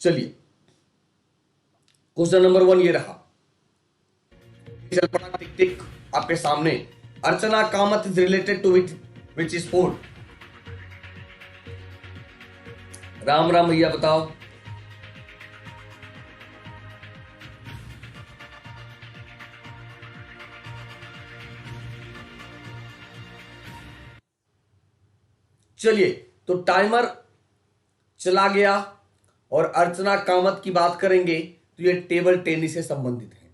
चलिए, question number 1 ये रहा, चल पड़ा टिक टिक आपके सामने। Archana Kamath is related to which sport? Ram Ram भैया बताओ। चलिए, तो टाइमर चला गया और अर्चना कामत की बात करेंगे तो ये टेबल टेनिस से संबंधित है,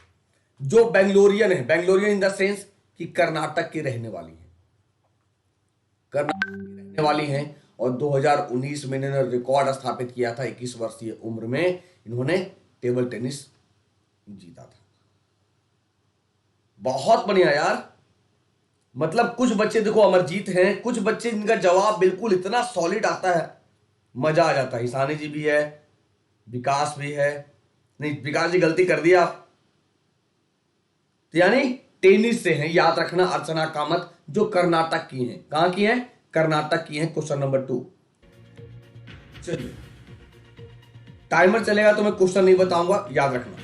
जो बेंगलोरियन है, बेंगलोरियन इन द सेंस कि कर्नाटक की रहने वाली है, कर्नाटक की रहने वाली हैं। और 2019 में इन्होंने रिकॉर्ड स्थापित किया था, 21 वर्षीय उम्र में इन्होंने टेबल टेनिस जीता था। बहुत बढ़िया यार, मतलब कुछ बच्चे देखो अमरजीत हैं, कुछ बच्चे जिनका जवाब बिल्कुल इतना सॉलिड आता है, मजा आ जाता है। ईशानी जी भी है, विकास भी है, नहीं विकास जी गलती कर दिया, तो यानी टेनिस से हैं, याद रखना। अर्चना कामत जो कर्नाटक की हैं, कहां की हैं? कर्नाटक की हैं। Question number 2। चलिए, टाइमर चलेगा तो मैं क्वेश्चन नहीं बताऊंगा, याद रखना।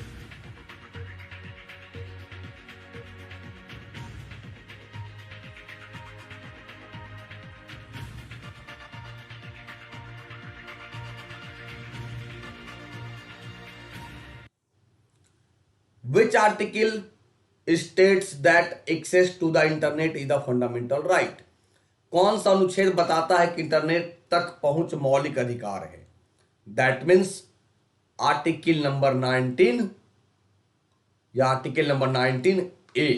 Which article states that access to the internet is a fundamental right? कौन सा अनुच्छेद बताता है कि इंटरनेट तक पहुंच मौलिक अधिकार है? दैट मीन्स आर्टिकल नंबर 19 या article number 19A।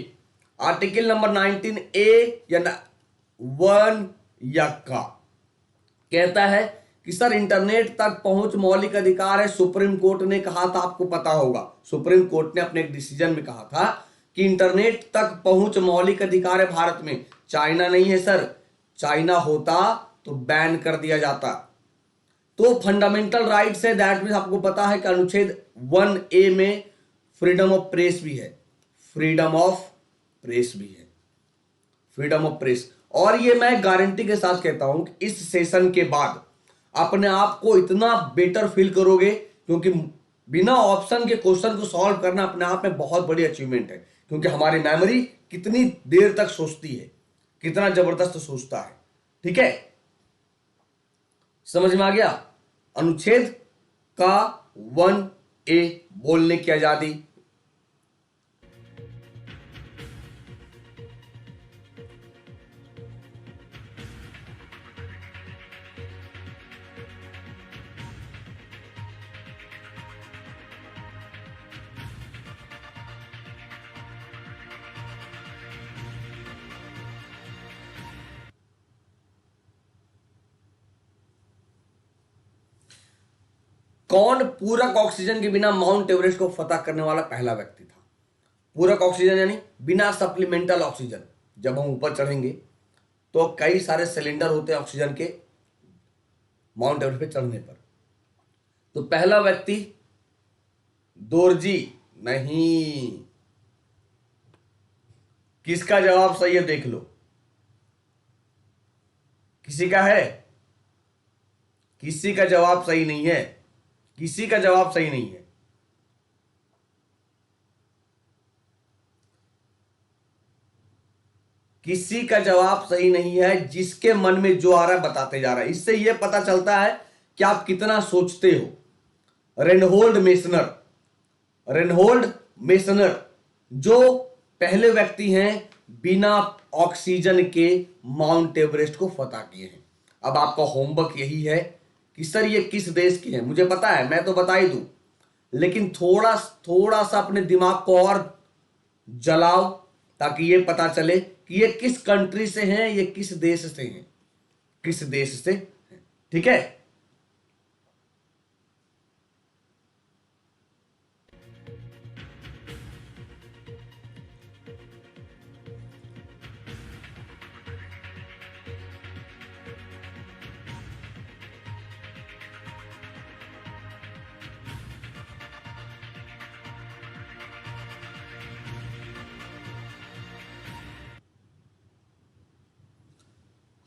Article number 19A या 1 या का कहता है कि सर इंटरनेट तक पहुंच मौलिक अधिकार है। सुप्रीम कोर्ट ने कहा था, आपको पता होगा, सुप्रीम कोर्ट ने अपने एक डिसीजन में कहा था कि इंटरनेट तक पहुंच मौलिक अधिकार है भारत में। चाइना नहीं है सर, चाइना होता तो बैन कर दिया जाता। तो फंडामेंटल राइट्स है, दैट मीन्स आपको पता है कि अनुच्छेद 1A में फ्रीडम ऑफ प्रेस भी है, फ्रीडम ऑफ प्रेस भी है, फ्रीडम ऑफ प्रेस। और ये मैं गारंटी के साथ कहता हूं कि इस सेशन के बाद अपने आप को इतना बेटर फील करोगे, क्योंकि बिना ऑप्शन के क्वेश्चन को सॉल्व करना अपने आप में बहुत बड़ी अचीवमेंट है। क्योंकि हमारी मेमोरी कितनी देर तक सोचती है, कितना जबरदस्त सोचता है। ठीक है, समझ में आ गया? अनुच्छेद का 1A बोलने की आजादी, कौन पूरक ऑक्सीजन के बिना माउंट एवरेस्ट को फतह करने वाला पहला व्यक्ति था? पूरक ऑक्सीजन यानी बिना सप्लीमेंटल ऑक्सीजन। जब हम ऊपर चढ़ेंगे तो कई सारे सिलेंडर होते हैं ऑक्सीजन के माउंट एवरेस्ट पे चढ़ने पर। तो पहला व्यक्ति दोरजी नहीं। किसका जवाब सही है देख लो, किसी का है? किसी का जवाब सही नहीं है, किसी का जवाब सही नहीं है। किसी का जवाब सही नहीं है। जिसके मन में जो आ रहा है बताते जा रहा है, इससे यह पता चलता है कि आप कितना सोचते हो। रेनहोल्ड मेसनर, रेनहोल्ड मेसनर जो पहले व्यक्ति हैं बिना ऑक्सीजन के माउंट एवरेस्ट को फतह किए हैं। अब आपका होमवर्क यही है कि सर ये किस देश के हैं? मुझे पता है, मैं तो बता ही दूं, लेकिन थोड़ा थोड़ा सा अपने दिमाग को और जलाओ ताकि ये पता चले कि ये किस कंट्री से हैं, ये किस देश से हैं, किस देश से हैं। ठीक है,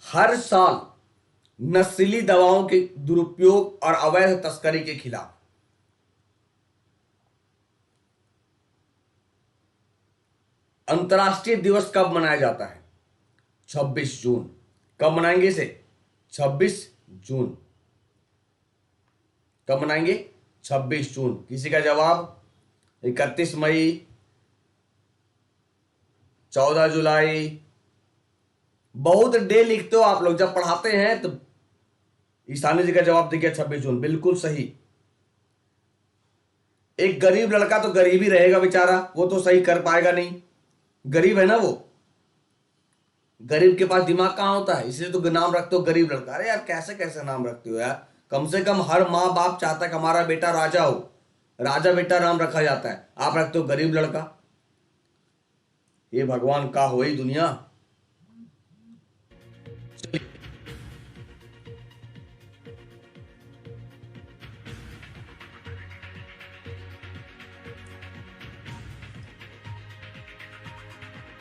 हर साल नशीली दवाओं के दुरुपयोग और अवैध तस्करी के खिलाफ अंतर्राष्ट्रीय दिवस कब मनाया जाता है? 26 जून। कब मनाएंगे इसे? 26 जून। कब मनाएंगे? 26 जून। किसी का जवाब? 31 मई, 14 जुलाई। बहुत डे लिखते हो आप लोग, जब पढ़ाते हैं तो ईशानी जी का जवाब देखिए 26 जून, बिल्कुल सही। एक गरीब लड़का तो गरीब ही रहेगा बेचारा, वो तो सही कर पाएगा नहीं, गरीब है ना वो। गरीब के पास दिमाग कहां होता है, इसलिए तो नाम रखते हो गरीब लड़का। अरे यार कैसे कैसे नाम रखते हो यार, कम से कम हर माँ बाप चाहता है कि हमारा बेटा राजा हो, राजा बेटा नाम रखा जाता है, आप रखते हो गरीब लड़का। ये भगवान का हो ही दुनिया।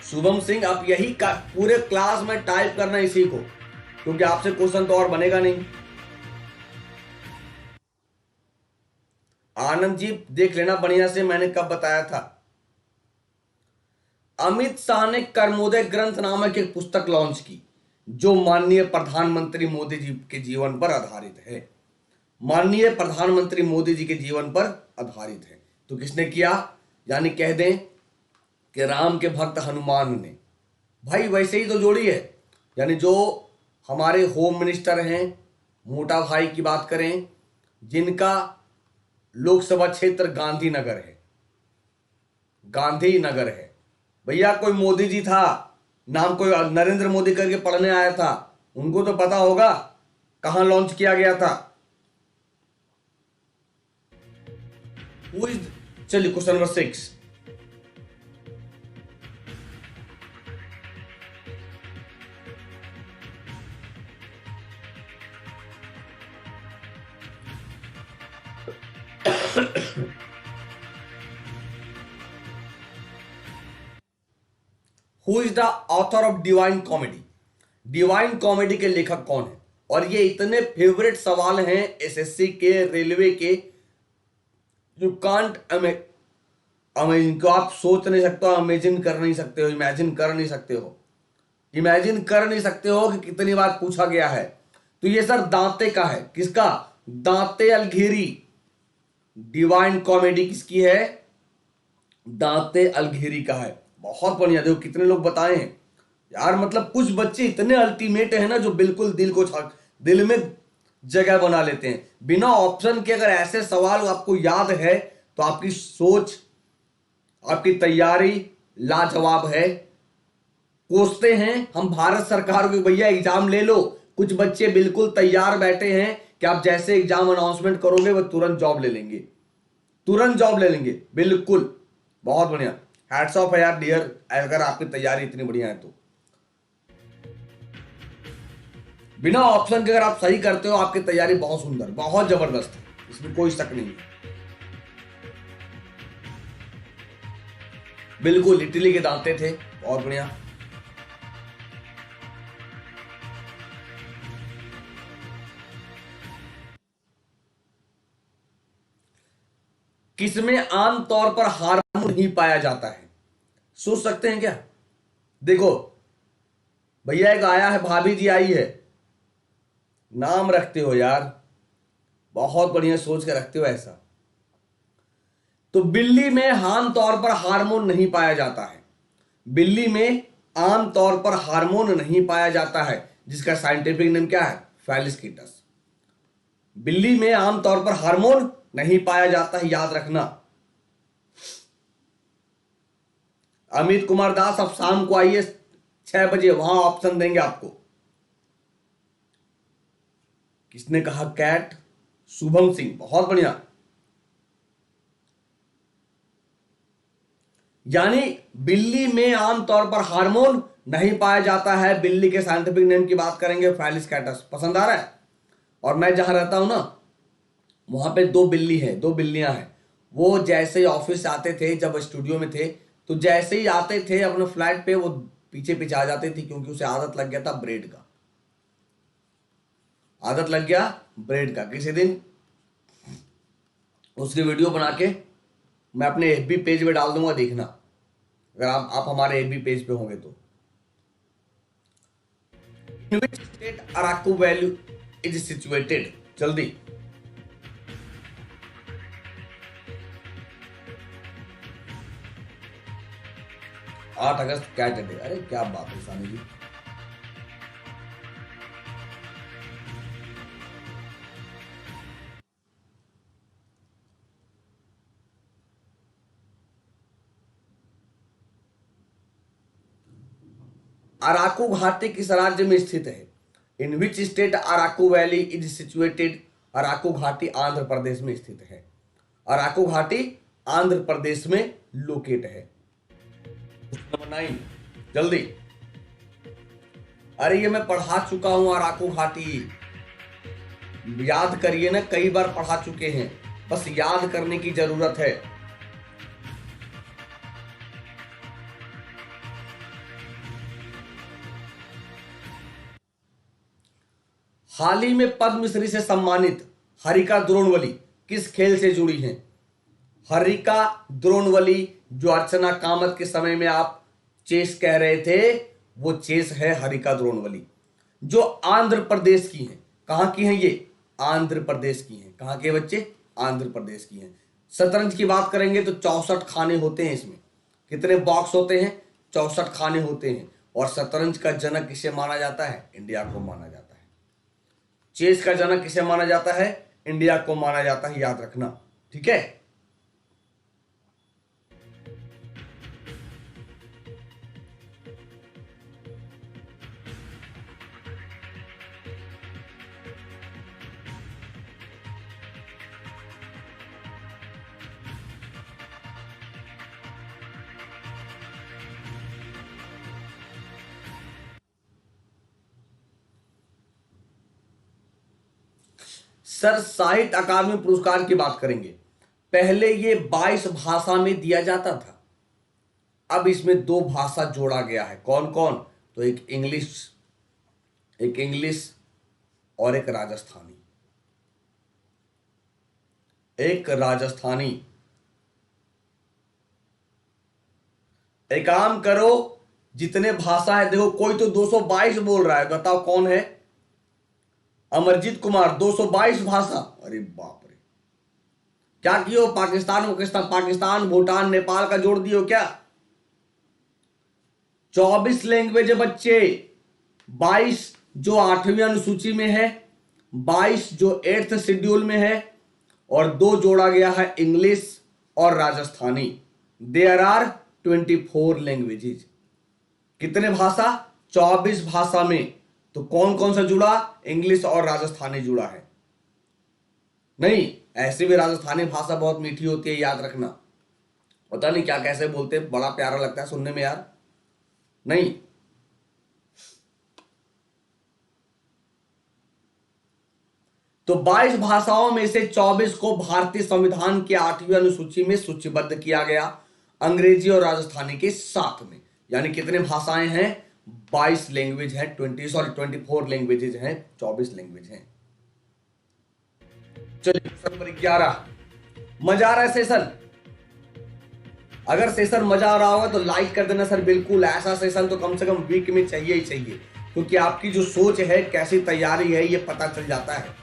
शुभम सिंह, आप यही पूरे क्लास में टाइप करना इसी को, क्योंकि आपसे क्वेश्चन तो और बनेगा नहीं। आनंद जी देख लेना बढ़िया से, मैंने कब बताया था। अमित शाह ने कर्मोदय ग्रंथ नामक एक पुस्तक लॉन्च की, जो माननीय प्रधानमंत्री मोदी जी के जीवन पर आधारित है। माननीय प्रधानमंत्री मोदी जी के जीवन पर आधारित है। तो किसने किया? यानी कह दें कि राम के भक्त हनुमान ने। भाई वैसे ही तो जोड़ी है, यानी जो हमारे होम मिनिस्टर हैं, मोटा भाई की बात करें, जिनका लोकसभा क्षेत्र गांधीनगर है, गांधीनगर है। भैया कोई मोदी जी था, नाम कोई नरेंद्र मोदी करके पढ़ने आया था, उनको तो पता होगा कहां लॉन्च किया गया था। चलिए question number 6। Who is the author of divine comedy? Divine comedy के लेखक कौन है? और ये इतने फेवरेट सवाल हैं एसएससी के, रेलवे के, यू कांट अमेजिन को आप सोच नहीं सकते हो, अमेजिन कर नहीं सकते हो, इमेजिन कर नहीं सकते हो, इमेजिन कर नहीं सकते हो कि कितनी बार पूछा गया है। तो ये सर दांते का है। किसका? दांते अलघेरी। डिवाइन कॉमेडी किसकी है? दांते अलघेरी का है। बहुत बढ़िया। देखो कितने लोग बताए हैं यार, मतलब कुछ बच्चे इतने अल्टीमेट है ना, जो बिल्कुल दिल में जगह बना लेते हैं बिना ऑप्शन के। अगर ऐसे सवाल आपको याद है तो आपकी सोच, आपकी तैयारी लाजवाब है। कोसते हैं हम भारत सरकार को, भैया एग्जाम ले लो। कुछ बच्चे बिल्कुल तैयार बैठे हैं कि आप जैसे एग्जाम अनाउंसमेंट करोगे वो तुरंत जॉब ले लेंगे, तुरंत जॉब ले लेंगे। बिल्कुल बहुत बढ़िया, हैट्स ऑफ है यार डियर, अगर आपकी तैयारी इतनी बढ़िया है तो। बिना ऑप्शन के अगर आप सही करते हो, आपकी तैयारी बहुत सुंदर, बहुत जबरदस्त है, इसमें कोई शक नहीं है। बिल्कुल इटली के दांते थे, बहुत बढ़िया। किसमें आमतौर पर हार्मोन नहीं पाया जाता है? सोच सकते हैं क्या? देखो भैया, एक आया है, भाभी जी आई है, नाम रखते हो यार, बहुत बढ़िया सोच के रखते हो ऐसा। तो बिल्ली में आमतौर पर हार्मोन नहीं पाया जाता है, बिल्ली में आमतौर पर हार्मोन नहीं पाया जाता है, जिसका साइंटिफिक नेम क्या है? फेलिस्किटस। बिल्ली में आमतौर पर हार्मोन नहीं पाया जाता है, याद रखना। अमित कुमार दास, अब शाम को आइए 6 बजे, वहां ऑप्शन देंगे आपको। किसने कहा कैट? शुभम सिंह, बहुत बढ़िया। यानी बिल्ली में आमतौर पर हार्मोन नहीं पाया जाता है। बिल्ली के साइंटिफिक नेम की बात करेंगे फेलिस्कैटस। पसंद आ रहा है? और मैं जहां रहता हूं ना, वहां पे 2 बिल्ली हैं, 2 बिल्लियां हैं। वो जैसे ही ऑफिस आते थे, जब स्टूडियो में थे, तो जैसे ही आते थे अपने फ्लैट पे, वो पीछे पीछे आ जाती थी, क्योंकि उसे आदत लग गया था ब्रेड का, आदत लग गया ब्रेड का। किसी दिन उसकी वीडियो बना के मैं अपने एफबी पेज में डाल दूंगा, देखना। अगर आप हमारे एबी पेज पे होंगे तो। In which state Araku valley is situated, जल्दी। 8 अगस्त क्या डे? अरे क्या बात है सानी जी। अराकू घाटी किस राज्य में स्थित है? In which state Araku valley is situated? Araku घाटी आंध्र प्रदेश में स्थित है। अराकू घाटी आंध्र प्रदेश में लोकेट है। नंबर 9, जल्दी। अरे ये मैं पढ़ा चुका हूं अराकू घाटी, याद करिए ना, कई बार पढ़ा चुके हैं, बस याद करने की जरूरत है। हाल ही में पद्मश्री से सम्मानित हरिका द्रोणवली किस खेल से जुड़ी हैं? हरिका द्रोणवली जो अर्चना कामत के समय में आप चेस कह रहे थे, वो चेस है हरिका द्रोणवली, जो आंध्र प्रदेश की हैं। कहां की हैं ये? आंध्र प्रदेश की हैं। कहां के बच्चे? आंध्र प्रदेश की हैं। शतरंज की बात करेंगे तो 64 खाने होते हैं इसमें। कितने बॉक्स होते हैं? 64 खाने होते हैं। और शतरंज का जनक किसे माना जाता है? इंडिया को माना जाता है। चेस का जनक किसे माना जाता है? इंडिया को माना जाता है, याद रखना, ठीक है। सर साहित्य अकादमी पुरस्कार की बात करेंगे। पहले ये 22 भाषा में दिया जाता था, अब इसमें 2 भाषा जोड़ा गया है। कौन कौन? तो एक इंग्लिश और एक राजस्थानी। एक काम करो, जितने भाषा है, देखो कोई तो 222 बोल रहा है, बताओ कौन है? अमरजीत कुमार, 222 भाषा। अरे बाप रे, क्या कियो? पाकिस्तान भूटान नेपाल का जोड़ दियो क्या? 24 लैंग्वेज है बच्चे। 22 जो 8वीं अनुसूची में है, 22 जो 8th शेड्यूल में है, और 2 जोड़ा गया है इंग्लिश और राजस्थानी। There are 24 languages. कितने भाषा? 24 भाषा में। तो कौन कौन सा जुड़ा? इंग्लिश और राजस्थानी जुड़ा है। नहीं, ऐसे भी राजस्थानी भाषा बहुत मीठी होती है, याद रखना। पता नहीं क्या कैसे बोलते, बड़ा प्यारा लगता है सुनने में यार। नहीं, तो 22 भाषाओं में से 24 को भारतीय संविधान की 8वीं अनुसूची में सूचीबद्ध किया गया, अंग्रेजी और राजस्थानी के साथ में। यानी कितने भाषाएं हैं? 22 लैंग्वेज है, 24 लैंग्वेजेज हैं, 24 लैंग्वेज हैं। चलिए नंबर 11। मजा आ रहा है सेशन? अगर सेशन मजा आ रहा होगा तो लाइक कर देना सर। बिल्कुल, ऐसा सेशन तो कम से कम वीक में चाहिए ही चाहिए, क्योंकि आपकी जो सोच है, कैसी तैयारी है, ये पता चल जाता है।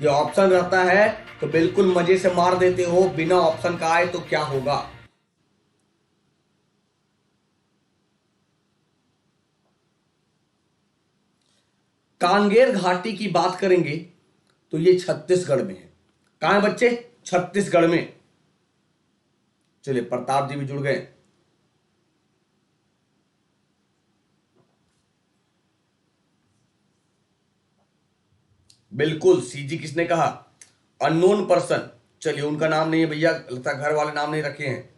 ये ऑप्शन रहता है तो बिल्कुल मजे से मार देते हो, बिना ऑप्शन का आए तो क्या होगा। कांगेर घाटी की बात करेंगे तो ये छत्तीसगढ़ में है। कहां है बच्चे? छत्तीसगढ़ में। चलिए प्रताप जी भी जुड़ गए। बिल्कुल, सीजी किसने कहा? Unknown person. चलिए उनका नाम नहीं है भैया, लगता घर वाले नाम नहीं रखे हैं।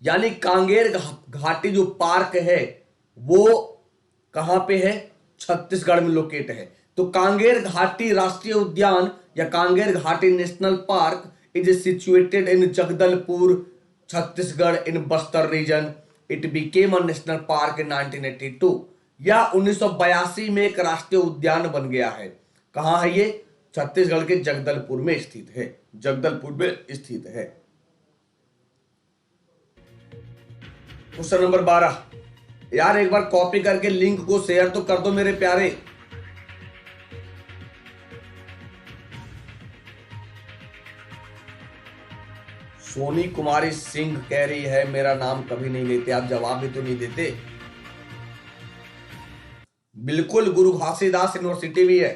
यानी कांगेर घाटी जो पार्क है वो कहां पे है? छत्तीसगढ़ में लोकेट है। तो कांगेर घाटी राष्ट्रीय उद्यान या कांगेर घाटी national park is situated in Jagdalpur, Chhattisgarh, in Bastar region. It became a national park in 1982। यह 1982 में एक राष्ट्रीय उद्यान बन गया है। कहां है ये? छत्तीसगढ़ के जगदलपुर में स्थित है। जगदलपुर में स्थित है। Question number 12। यार एक बार कॉपी करके लिंक को शेयर तो कर दो मेरे प्यारे। सोनी कुमारी सिंह कह रही है मेरा नाम कभी नहीं लेते, आप जवाब भी तो नहीं देते। बिल्कुल, गुरु घासीदास यूनिवर्सिटी भी है।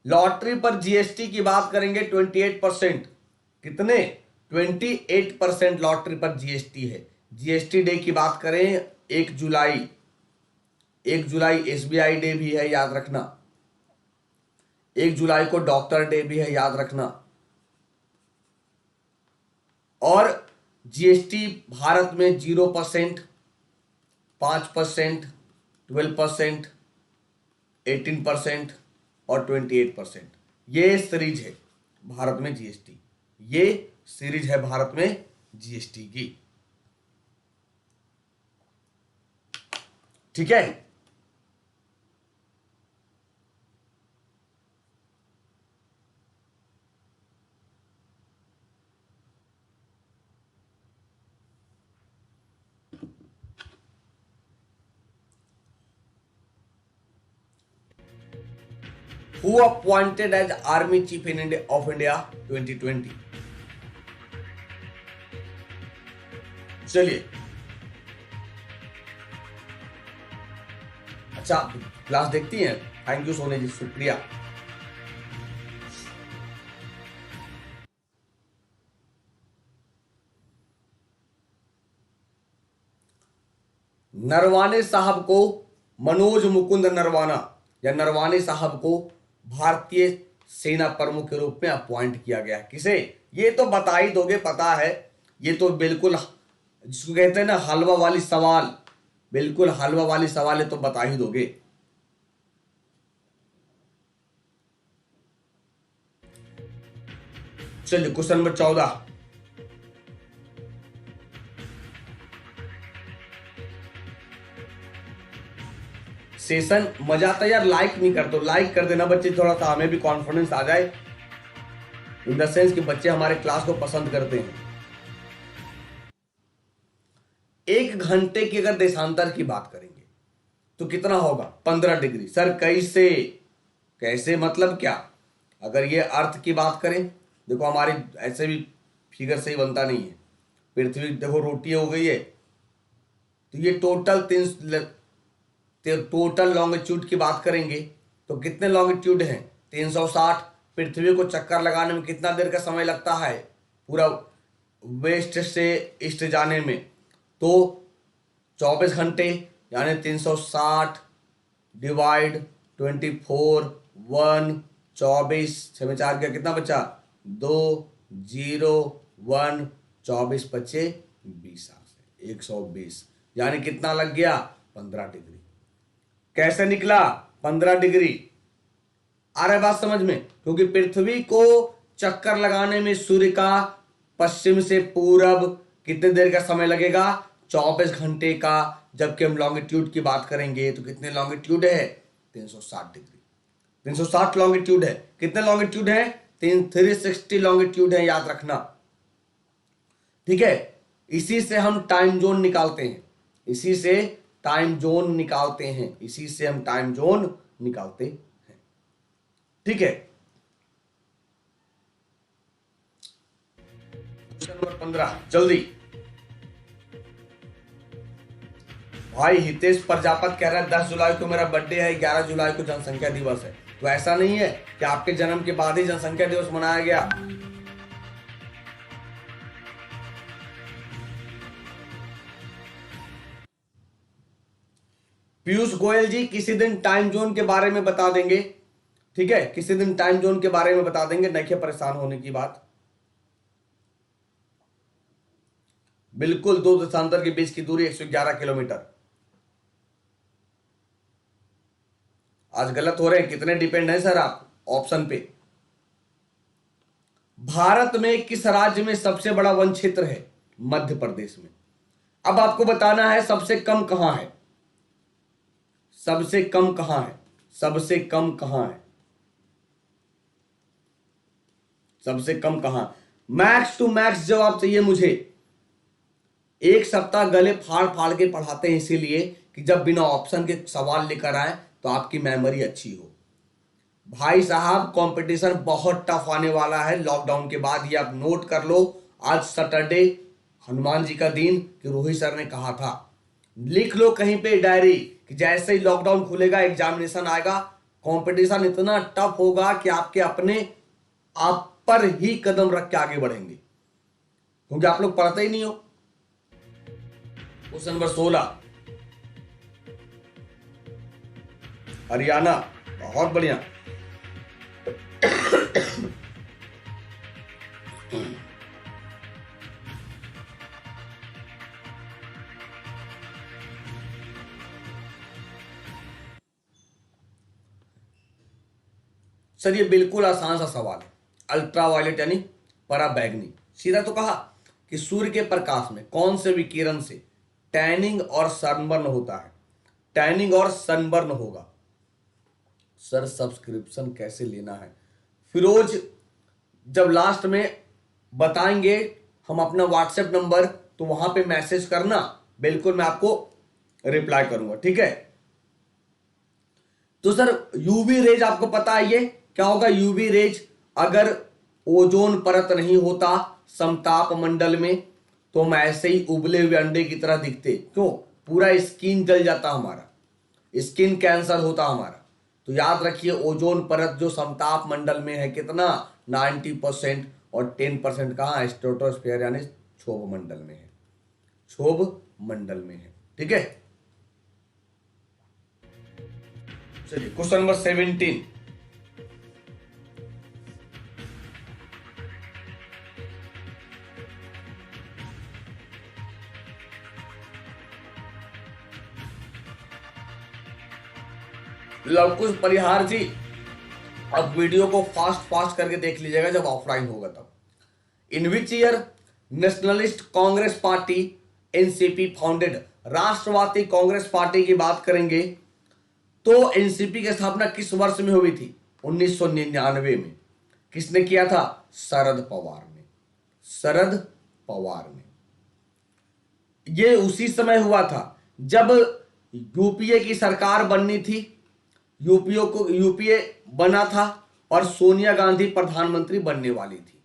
लॉटरी पर जीएसटी की बात करेंगे 28%। कितने? 28% लॉटरी पर जीएसटी है। जीएसटी डे की बात करें 1 जुलाई, 1 जुलाई एसबीआई डे भी है, याद रखना। 1 जुलाई को डॉक्टर डे भी है, याद रखना। और जीएसटी भारत में 0%, 5%, 12%, 18% और 28%। ये सीरीज है भारत में जीएसटी, ये सीरीज है भारत में जीएसटी की। ठीक है। Who appointed as Army Chief in India of India 2020? चलिए, अच्छा क्लास देखती हैं? थैंक यू सोने जी, शुक्रिया। नरवाने साहब को, मनोज मुकुंद नरवाना या नरवाने साहब को भारतीय सेना प्रमुख के रूप में अपॉइंट किया गया। किसे? ये तो बता ही दोगे, पता है। ये तो बिल्कुल जिसको कहते हैं ना हलवा वाली सवाल, बिल्कुल हलवा वाली सवाल है, तो बता ही दोगे। चलिए क्वेश्चन नंबर 14। सेशन मजा आता है यार, लाइक नहीं कर, तो लाइक कर देना बच्चे, थोड़ा सा हमें भी कॉन्फिडेंस आ जाए, इन द सेंस कि बच्चे हमारे क्लास को पसंद करते हैं। 1 घंटे की अगर देशांतर की बात करेंगे तो कितना होगा? 15 डिग्री। सर कैसे? कैसे मतलब क्या? अगर ये अर्थ की बात करें, देखो हमारी ऐसे भी फिगर सही बनता नहीं है। पृथ्वी देखो रोटी हो गई है, तो ये टोटल लॉन्गिट्यूड की बात करेंगे तो कितने लॉन्गिट्यूड हैं? 360। पृथ्वी को चक्कर लगाने में कितना देर का समय लगता है पूरा वेस्ट से ईस्ट जाने में? तो 24 घंटे, यानी 360 डिवाइड 24, 1, 24, 6 में 4 गया, कितना बचा? 2, 0, 1, 24 बचे 20, 120, यानी कितना लग गया? 15 डिग्री। कैसे निकला 15 डिग्री? आ रहा है बात समझ में? क्योंकि पृथ्वी को चक्कर लगाने में सूर्य का पश्चिम से पूरब कितने देर का समय लगेगा? 24 घंटे का। जबकि हम लॉन्गिट्यूड की बात करेंगे तो कितने लॉन्गिट्यूड है? 360 डिग्री। 360 लॉन्गिट्यूड है। कितने लॉन्गिट्यूड है? 360 लॉन्गिट्यूड है, याद रखना। ठीक है। इसी से हम टाइम जोन निकालते हैं, इसी से टाइम जोन निकालते हैं, इसी से हम टाइम जोन निकालते हैं। ठीक है। क्वेश्चन नंबर 15 जल्दी। भाई हितेश प्रजापत कह रहा है 10 जुलाई को मेरा बर्थडे है, 11 जुलाई को जनसंख्या दिवस है। तो ऐसा नहीं है कि आपके जन्म के बाद ही जनसंख्या दिवस मनाया गया। पीयूष गोयल जी किसी दिन टाइम जोन के बारे में बता देंगे। ठीक है, किसी दिन टाइम जोन के बारे में बता देंगे, नहीं परेशान होने की बात। बिल्कुल, दो देशांतर के बीच की दूरी 111 किलोमीटर। आज गलत हो रहे हैं, कितने डिपेंड है सर आप ऑप्शन पे? भारत में किस राज्य में सबसे बड़ा वन क्षेत्र है? मध्य प्रदेश में। अब आपको बताना है सबसे कम कहां है, सबसे कम कहां है, सबसे कम कहां है, सबसे कम कहां? मैक्स टू मैक्स जवाब चाहिए मुझे। एक सप्ताह गले फाड़ फाड़ के पढ़ाते हैं इसीलिए कि जब बिना ऑप्शन के सवाल लेकर आए तो आपकी मेमोरी अच्छी हो। भाई साहब कंपटीशन बहुत टफ आने वाला है लॉकडाउन के बाद, ये आप नोट कर लो। आज सैटरडे, हनुमान जी का दिन, कि रोहित सर ने कहा था, लिख लो कहीं पे डायरी कि जैसे ही लॉकडाउन खुलेगा एग्जामिनेशन आएगा, कंपटीशन इतना टफ होगा कि आपके अपने आप पर ही कदम रख के आगे बढ़ेंगे, क्योंकि आप लोग पढ़ते ही नहीं हो। क्वेश्चन नंबर 16, हरियाणा, बहुत बढ़िया। सर ये बिल्कुल आसान सा सवाल है। अल्ट्रावायलेट यानी पराबैंगनी। सीधा तो कहा कि सूर्य के प्रकाश में कौन से विकिरण से टैनिंग और सनबर्न होता है। टैनिंग और सनबर्न होगा। सर सब्सक्रिप्शन कैसे लेना है? फिरोज जब लास्ट में बताएंगे हम अपना व्हाट्सएप नंबर, तो वहां पे मैसेज करना, बिल्कुल मैं आपको रिप्लाई करूंगा, ठीक है। तो सर यूवी रेज आपको पता है ये क्या होगा? यूवी रेज, अगर ओजोन परत नहीं होता समताप मंडल में तो हम ऐसे ही उबले हुए अंडे की तरह दिखते। क्यों? पूरा स्किन जल जाता हमारा, स्किन कैंसर होता हमारा। तो याद रखिए ओजोन परत जो समताप मंडल में है कितना, 90%, और 10% कहाँ, स्ट्रेटोस्फीयर यानी क्षोभ मंडल में है, क्षोभ मंडल में है, ठीक है। चलिए क्वेश्चन नंबर 17, लवकुश परिहार जी, अब वीडियो को फास्ट फास्ट करके देख लीजिएगा जब ऑफलाइन होगा तब। In which year Nationalist Congress Party NCP founded? Rashtrawadi Congress Party की बात करेंगे तो एनसीपी की स्थापना किस वर्ष में हुई थी? 1999 में। किसने किया था? शरद पवार ने। शरद पवार ने। ये उसी समय हुआ था जब यूपीए की सरकार बननी थी, यूपीए बना था और सोनिया गांधी प्रधानमंत्री बनने वाली थी।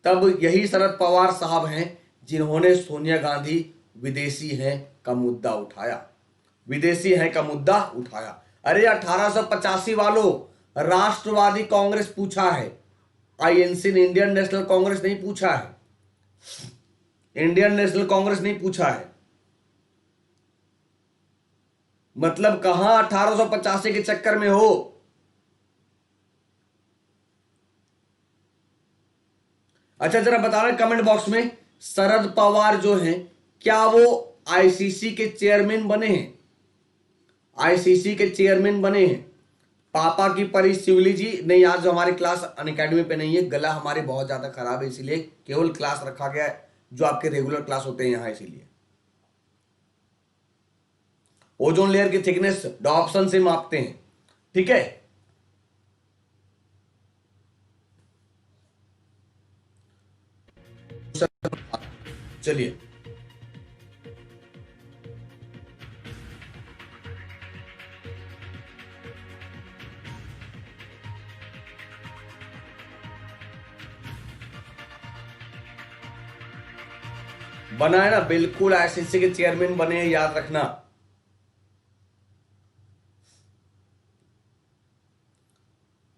तब यही शरद पवार साहब हैं जिन्होंने सोनिया गांधी विदेशी हैं का मुद्दा उठाया, विदेशी हैं का मुद्दा उठाया। अरे 1885 वालों, राष्ट्रवादी कांग्रेस पूछा है, आईएनसी ने, इंडियन नेशनल कांग्रेस नहीं पूछा है, इंडियन नेशनल कांग्रेस नहीं पूछा है। मतलब कहां 1885 के चक्कर में हो। अच्छा जरा बता रहे कमेंट बॉक्स में, शरद पवार जो हैं क्या वो आईसीसी के चेयरमैन बने हैं? आईसीसी के चेयरमैन बने हैं? पापा की परी शिवली जी, नहीं आज हमारी क्लास अनअकैडमी पे नहीं है, गला हमारे बहुत ज्यादा खराब है, इसीलिए केवल क्लास रखा गया है जो आपके रेगुलर क्लास होते हैं यहां, इसीलिए। ओजोन लेयर की थिकनेस डॉप्सन से मापते हैं, ठीक है। चलिए बना है ना, बिल्कुल आईसीसी के चेयरमैन बने हैं, याद रखना।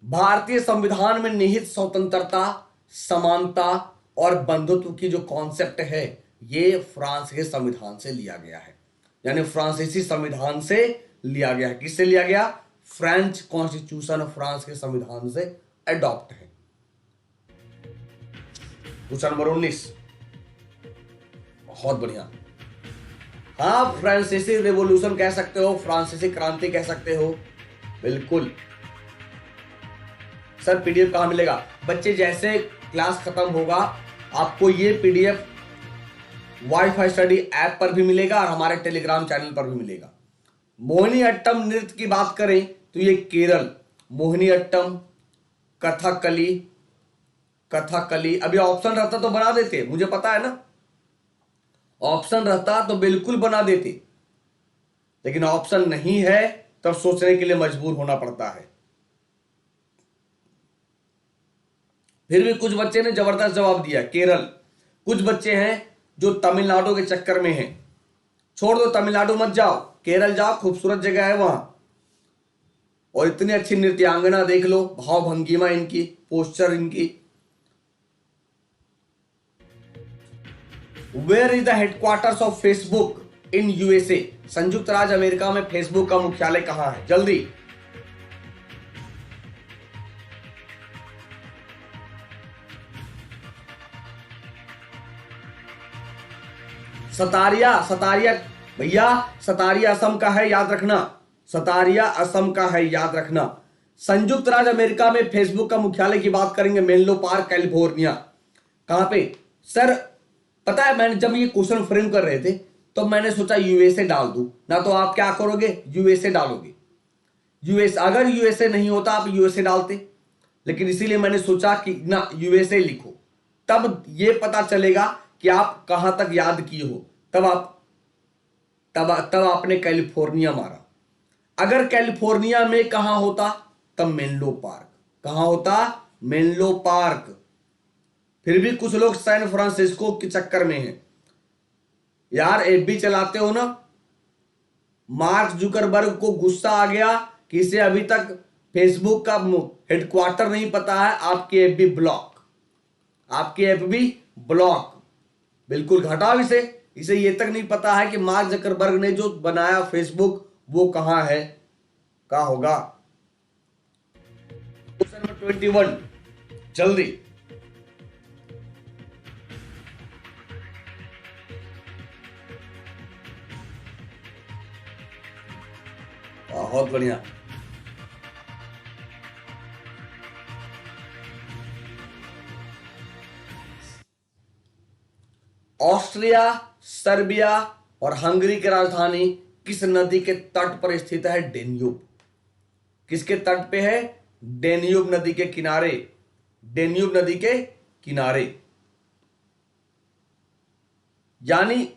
भारतीय संविधान में निहित स्वतंत्रता, समानता और बंधुत्व की जो कॉन्सेप्ट है ये फ्रांस के संविधान से लिया गया है, यानी फ्रांसीसी संविधान से लिया गया है। किससे लिया गया? फ्रेंच कॉन्स्टिट्यूशन फ्रांस के संविधान से अडॉप्ट है। क्वेश्चन नंबर 19, बहुत बढ़िया। हाँ फ्रांसीसी रेवोल्यूशन कह सकते हो, फ्रांसीसी क्रांति कह सकते हो, बिल्कुल। सर पीडीएफ कहां मिलेगा? बच्चे जैसे क्लास खत्म होगा आपको ये पीडीएफ वाईफाई स्टडी ऐप पर भी मिलेगा और हमारे टेलीग्राम चैनल पर भी मिलेगा। मोहिनीअट्टम नृत्य की बात करें तो ये केरल, मोहिनीअट्टम, कथकली, कथकली, अभी ऑप्शन रहता तो बना देते, मुझे पता है ना। ऑप्शन रहता तो बिल्कुल बना देते, लेकिन ऑप्शन नहीं है, तब सोचने के लिए मजबूर होना पड़ता है। फिर भी कुछ बच्चे ने जबरदस्त जवाब दिया, केरल। कुछ बच्चे हैं जो तमिलनाडु के चक्कर में हैं। छोड़ दो, तमिलनाडु मत जाओ, केरल जाओ, खूबसूरत जगह है वहां। और इतनी अच्छी नृत्यांगना देख लो, भाव भंगिमा इनकी, पोस्चर इनकी। Where is the headquarters of Facebook in USA? संयुक्त राज्य अमेरिका में फेसबुक का मुख्यालय कहां है? जल्दी। सतारिया, सतारिया भैया, सतारिया असम का है, याद रखना। सतारिया असम का है, याद रखना। संयुक्त राज्य अमेरिका में फेसबुक का मुख्यालय की बात करेंगे, मेनलो पार्क, कैलिफोर्निया। कहां पे सर? पता है, मैंने जब ये क्वेश्चन फ्रेम कर रहे थे तो मैंने सोचा यूएसए डाल दूं ना, तो आप क्या करोगे, यूएसए डालोगे। यूएस, अगर यूएसए नहीं होता आप यूएसए डालते, लेकिन इसीलिए मैंने सोचा कि ना यूएसए लिखो, तब ये पता चलेगा कि आप कहां तक याद किए हो। तब आपने कैलिफोर्निया मारा। अगर कैलिफोर्निया में कहां होता, तब मेनलो पार्क। कहां होता? Menlo park. फिर भी कुछ लोग सैन फ्रांसिस्को के चक्कर में हैं। यार एफबी चलाते हो ना, मार्क जुकरबर्ग को गुस्सा आ गया कि इसे अभी तक फेसबुक का हेडक्वार्टर नहीं पता है, आपकी एफबी ब्लॉक, आपकी एफबी ब्लॉक। बिल्कुल घटाओ इसे ये तक नहीं पता है कि मार्क जकरबर्ग ने जो बनाया फेसबुक वो कहां है। क्या होगा? क्वेश्चन नंबर 21, जल्दी। बहुत बढ़िया। ऑस्ट्रिया, सर्बिया और हंगरी की राजधानी किस नदी के तट पर स्थित है? डेन्यूब। किसके तट पे है? डेन्यूब नदी के किनारे। डेन्यूब नदी के किनारे, यानी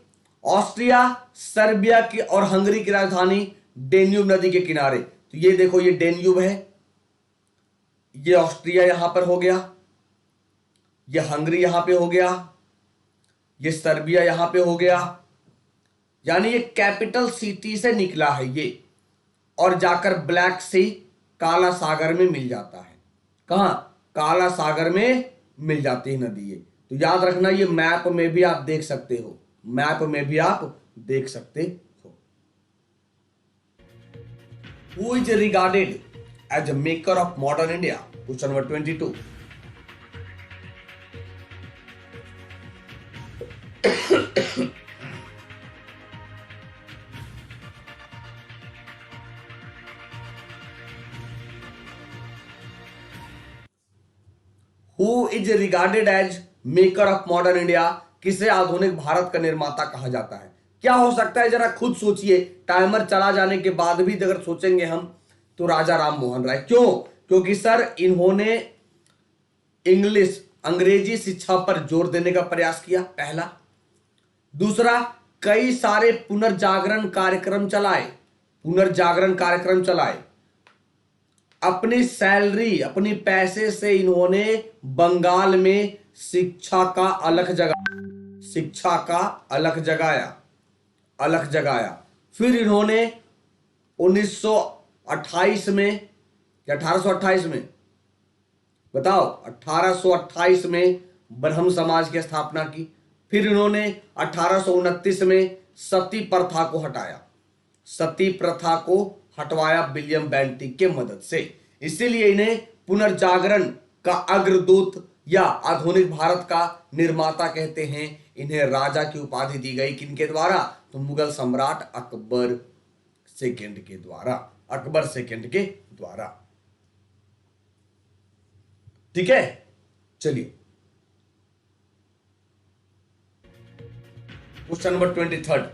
ऑस्ट्रिया, सर्बिया की और हंगरी की राजधानी डेन्यूब नदी के किनारे। तो ये देखो, ये डेन्यूब है, ये ऑस्ट्रिया यहां पर हो गया, ये हंगरी यहां पे हो गया, ये सर्बिया यहां पे हो गया। यानी ये कैपिटल सिटी से निकला है ये, और जाकर ब्लैक सी, काला सागर में मिल जाता है। कहां? काला सागर में मिल जाती है नदी ये। तो याद रखना, ये मैप में भी आप देख सकते हो, मैप में भी आप देख सकते हो। Who is regarded as a maker of modern India? Question number 22। Who is regarded as maker of modern India? किसे आधुनिक भारत का निर्माता कहा जाता है? क्या हो सकता है, जरा खुद सोचिए। टाइमर चला जाने के बाद भी अगर सोचेंगे हम, तो राजा राम मोहन राय। क्यों? क्योंकि सर इन्होंने इंग्लिश, अंग्रेजी शिक्षा पर जोर देने का प्रयास किया, पहला। दूसरा, कई सारे पुनर्जागरण कार्यक्रम चलाए, पुनर्जागरण कार्यक्रम चलाए। अपनी सैलरी, अपनी पैसे से इन्होंने बंगाल में शिक्षा का अलख जगाया, शिक्षा का अलख जगाया, अलख जगाया। फिर इन्होंने 1928 में या 1828 में, बताओ, 1828 में ब्रह्म समाज की स्थापना की। फिर इन्होंने 1829 में सती प्रथा को हटाया, सती प्रथा को हटवाया विलियम बेंटिक के मदद से। इसीलिए इन्हें पुनर्जागरण का अग्रदूत या आधुनिक भारत का निर्माता कहते हैं। इन्हें राजा की उपाधि दी गई, किनके द्वारा? तो मुगल सम्राट अकबर सेकंड के द्वारा, अकबर सेकंड के द्वारा। ठीक है, चलिए question number 23।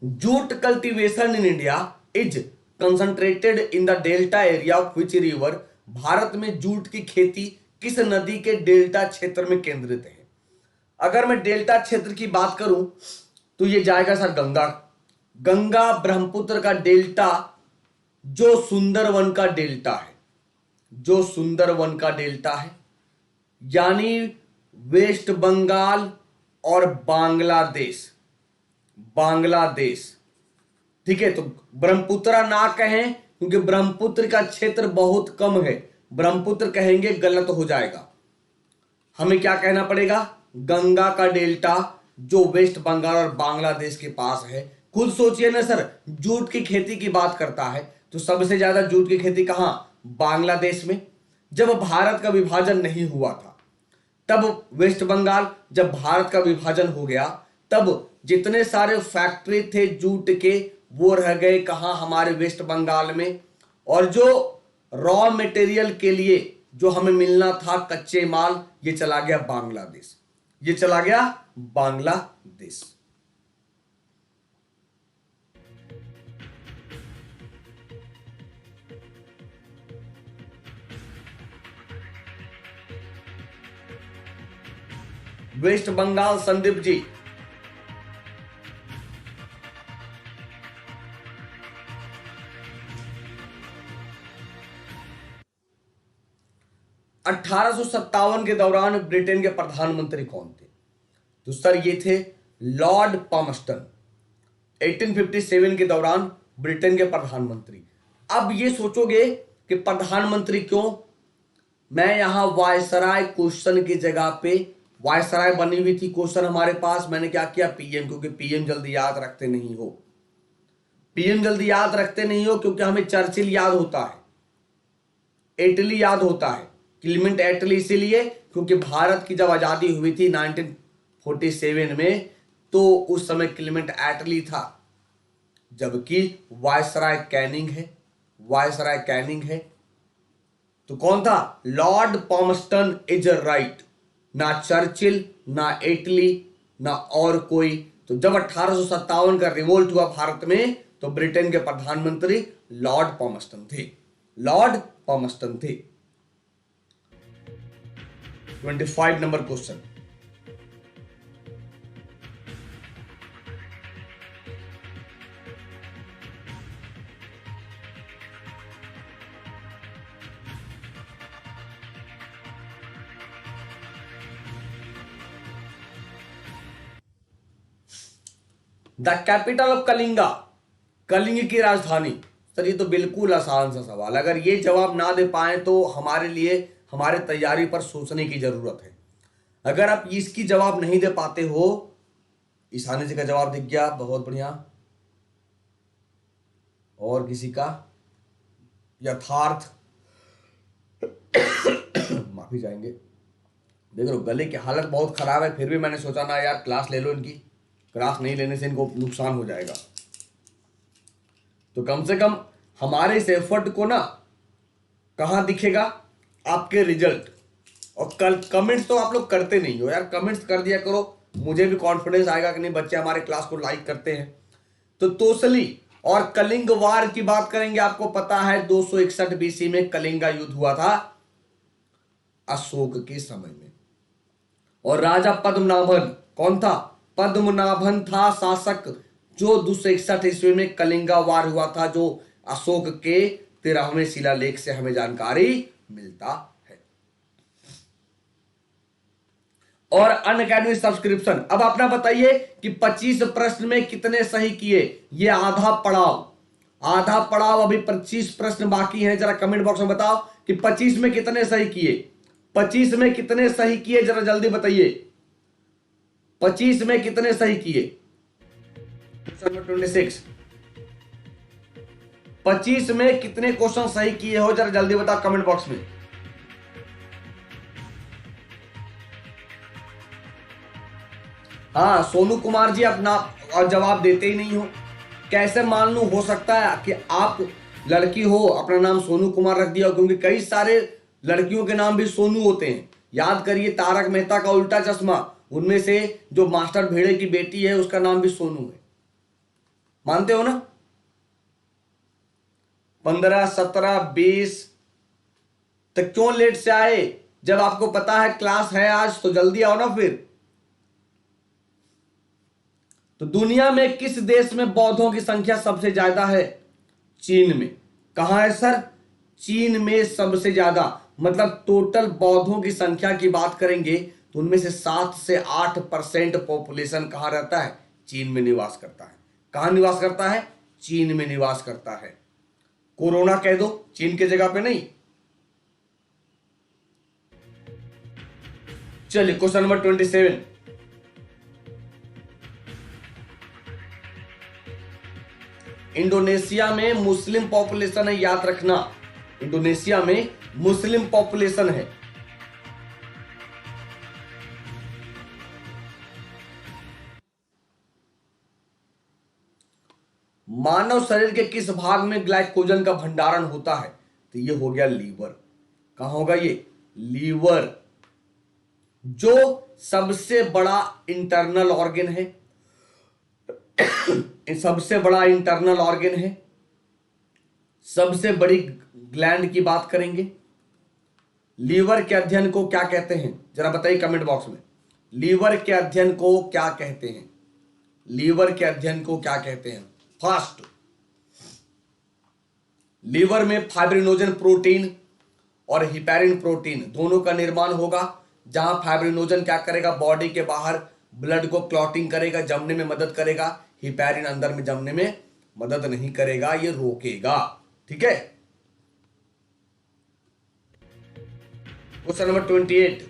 Jute cultivation in India is concentrated in the delta area of which river. Bharat में जूट की खेती किस नदी के डेल्टा क्षेत्र में केंद्रित है? अगर मैं डेल्टा क्षेत्र की बात करूं तो ये जाएगा सर गंगा। गंगा ब्रह्मपुत्र का डेल्टा जो सुंदरवन का डेल्टा है, जो सुंदरवन का डेल्टा है, यानी वेस्ट बंगाल और बांग्लादेश, बांग्लादेश, ठीक है। तो ब्रह्मपुत्रा ना कहें क्योंकि ब्रह्मपुत्र का क्षेत्र बहुत कम है, ब्रह्मपुत्र कहेंगे गलत हो जाएगा। हमें क्या कहना पड़ेगा? गंगा का डेल्टा जो वेस्ट बंगाल और बांग्लादेश के पास है। खुद सोचिए ना सर, जूट की खेती की बात करता है तो सबसे ज्यादा जूट की खेती कहां? बांग्लादेश में। जब भारत का विभाजन नहीं हुआ था तब वेस्ट बंगाल, जब भारत का विभाजन हो गया तब जितने सारे फैक्ट्री थे जूट के वो रह गए कहां? हमारे वेस्ट बंगाल में। और जो रॉ मटेरियल के लिए जो हमें मिलना था कच्चे माल, ये चला गया बांग्लादेश, ये चला गया बांग्लादेश। वेस्ट बंगाल संदीप जी, अठारह के दौरान ब्रिटेन के प्रधानमंत्री कौन थे? तो सर ये थे लॉर्ड पामस्टन, 1857 के दौरान ब्रिटेन के प्रधानमंत्री। अब ये सोचोगे कि प्रधानमंत्री क्यों? मैं यहां वायसराय क्वेश्चन की जगह पे, वायसराय बनी हुई थी क्वेश्चन हमारे पास, मैंने क्या किया? पीएम, क्योंकि पीएम जल्दी याद रखते नहीं हो, पीएम जल्दी याद रखते नहीं हो क्योंकि हमें चर्चिल याद होता है, एटली याद होता है, क्लीमेंट एटली, इसीलिए क्योंकि भारत की जब आजादी हुई थी 1947 में तो उस समय क्लीमेंट एटली था, जबकि वायसराय कैनिंग है, वायसराय कैनिंग है। तो कौन था? लॉर्ड पामस्टन इज राइट, ना चर्चिल, ना एटली, ना और कोई। तो जब 1857 का रिवोल्ट हुआ भारत में तो ब्रिटेन के प्रधानमंत्री लॉर्ड पामस्टन थे, लॉर्ड पामस्टन थे। 25 number question, the capital of Kalinga, Kalinga की राजधानी। सर ये तो बिल्कुल आसान सा सवाल, अगर ये जवाब ना दे पाए तो हमारे लिए हमारे तैयारी पर सोचने की जरूरत है। अगर आप इसकी जवाब नहीं दे पाते हो, ईशानी जी का जवाब दिख गया, बहुत बढ़िया। और किसी का? यथार्थ माफी चाहेंगे, देख लो गले की हालत बहुत खराब है, फिर भी मैंने सोचा ना यार क्लास ले लो इनकी, क्लास नहीं लेने से इनको नुकसान हो जाएगा। तो कम से कम हमारे इस एफर्ट को ना कहां दिखेगा? आपके रिजल्ट। और कल कमेंट्स तो आप लोग करते नहीं हो यार, कमेंट्स कर दिया करो, मुझे भी कॉन्फिडेंस आएगा कि नहीं बच्चे हमारे क्लास को लाइक करते हैं। तो तोसली और कलिंग वार की बात करेंगे। आपको पता है 261 बीसी में कलिंगा युद्ध हुआ था अशोक के समय में, और राजा पद्मनाभन कौन था? पद्मनाभन था शासक, जो 261 ईस्वी में कलिंगा वार हुआ था, जो अशोक के 13वें शिलालेख से हमें जानकारी मिलता है। और अनअकैडमी सब्सक्रिप्शन। अब अपना बताइए कि 25 प्रश्न में कितने सही किए? ये आधा पड़ाव, आधा पड़ाव, अभी 25 प्रश्न बाकी हैं। जरा कमेंट बॉक्स में बताओ कि 25 में कितने सही किए, 25 में कितने सही किए, जरा जल्दी बताइए 25 में कितने सही किए। क्वेश्चन नंबर 26, 25 में कितने क्वेश्चन सही किए हो, जरा जल्दी बताओ कमेंट बॉक्स में। हाँ सोनू कुमार जी, अपना जवाब देते ही नहीं हो, कैसे मान लूं? हो सकता है कि आप लड़की हो, अपना नाम सोनू कुमार रख दिया हो, क्योंकि कई सारे लड़कियों के नाम भी सोनू होते हैं। याद करिए तारक मेहता का उल्टा चश्मा, उनमें से जो मास्टर भेड़े की बेटी है उसका नाम भी सोनू है। मानते हो ना? 15, 17, 20 तो क्यों लेट से आए? जब आपको पता है क्लास है आज तो जल्दी आओ ना फिर। तो दुनिया में किस देश में बौद्धों की संख्या सबसे ज्यादा है? चीन में। कहां है सर? चीन में सबसे ज्यादा। मतलब टोटल बौद्धों की संख्या की बात करेंगे तो उनमें से 7 से 8% पॉपुलेशन कहां रहता है? चीन में निवास करता है। कहां निवास करता है? चीन में निवास करता है। कोरोना कह दो, चीन की जगह पे नहीं। चलिए क्वेश्चन नंबर 27। इंडोनेशिया में मुस्लिम पॉपुलेशन है, याद रखना। इंडोनेशिया में मुस्लिम पॉपुलेशन है। मानव शरीर के किस भाग में ग्लाइकोजन का भंडारण होता है? तो ये हो गया लीवर। कहां होगा ये? लीवर, जो सबसे बड़ा इंटरनल ऑर्गन है। सबसे बड़ा इंटरनल ऑर्गन है। सबसे बड़ी ग्लैंड की बात करेंगे। लीवर के अध्ययन को क्या कहते हैं? जरा बताइए कमेंट बॉक्स में। लीवर के अध्ययन को क्या कहते हैं? लीवर के अध्ययन को क्या कहते हैं? फास्ट। लीवर में फाइब्रिनोजन प्रोटीन और हिपैरिन प्रोटीन दोनों का निर्माण होगा। जहां फाइब्रिनोजन क्या करेगा? बॉडी के बाहर ब्लड को क्लॉटिंग करेगा, जमने में मदद करेगा। हिपैरिन अंदर में जमने में मदद नहीं करेगा, ये रोकेगा। ठीक है। Question number 28।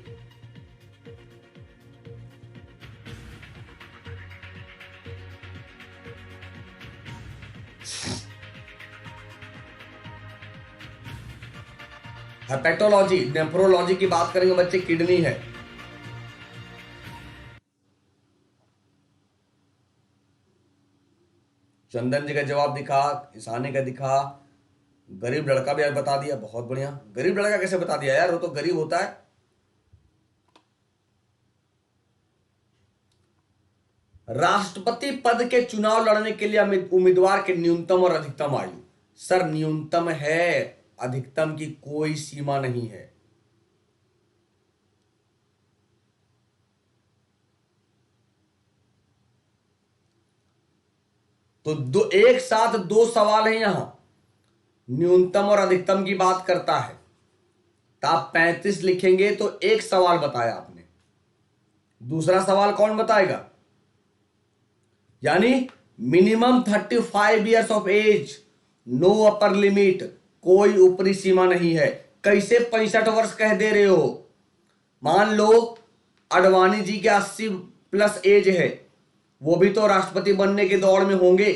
हेपेटोलॉजी, नेफ्रोलॉजी की बात करेंगे बच्चे, किडनी है। चंदन जी का जवाब दिखा, ईशानी का दिखा, गरीब लड़का भी यार बता दिया, बहुत बढ़िया। गरीब लड़का कैसे बता दिया यार? वो तो गरीब होता है। राष्ट्रपति पद के चुनाव लड़ने के लिए उम्मीदवार के न्यूनतम और अधिकतम आयु? सर न्यूनतम है, अधिकतम की कोई सीमा नहीं है। तो एक साथ दो सवाल हैं यहां। न्यूनतम और अधिकतम की बात करता है तो आप 35 लिखेंगे तो एक सवाल बताया आपने, दूसरा सवाल कौन बताएगा? यानी minimum 35 years of age, no upper limit, कोई ऊपरी सीमा नहीं है। कैसे 65 वर्ष कह दे रहे हो? मान लो अडवाणी जी के 80 प्लस एज है, वो भी तो राष्ट्रपति बनने के दौड़ में होंगे।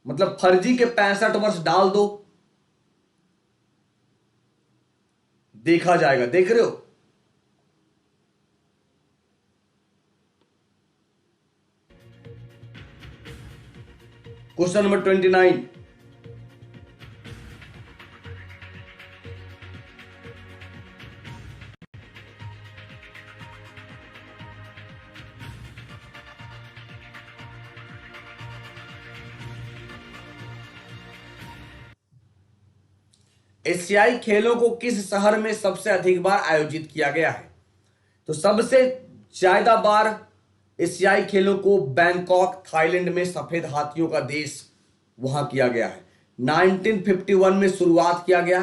मतलब फर्जी के 65 वर्ष डाल दो, देखा जाएगा। देख रहे हो? Question number 29। एशियाई खेलों को किस शहर में सबसे अधिक बार आयोजित किया गया है? तो सबसे ज्यादा बार एशियाई खेलों को बैंकॉक, थाईलैंड में सफेद हाथियों का देश, वहां किया गया है। 1951 में शुरुआत किया गया,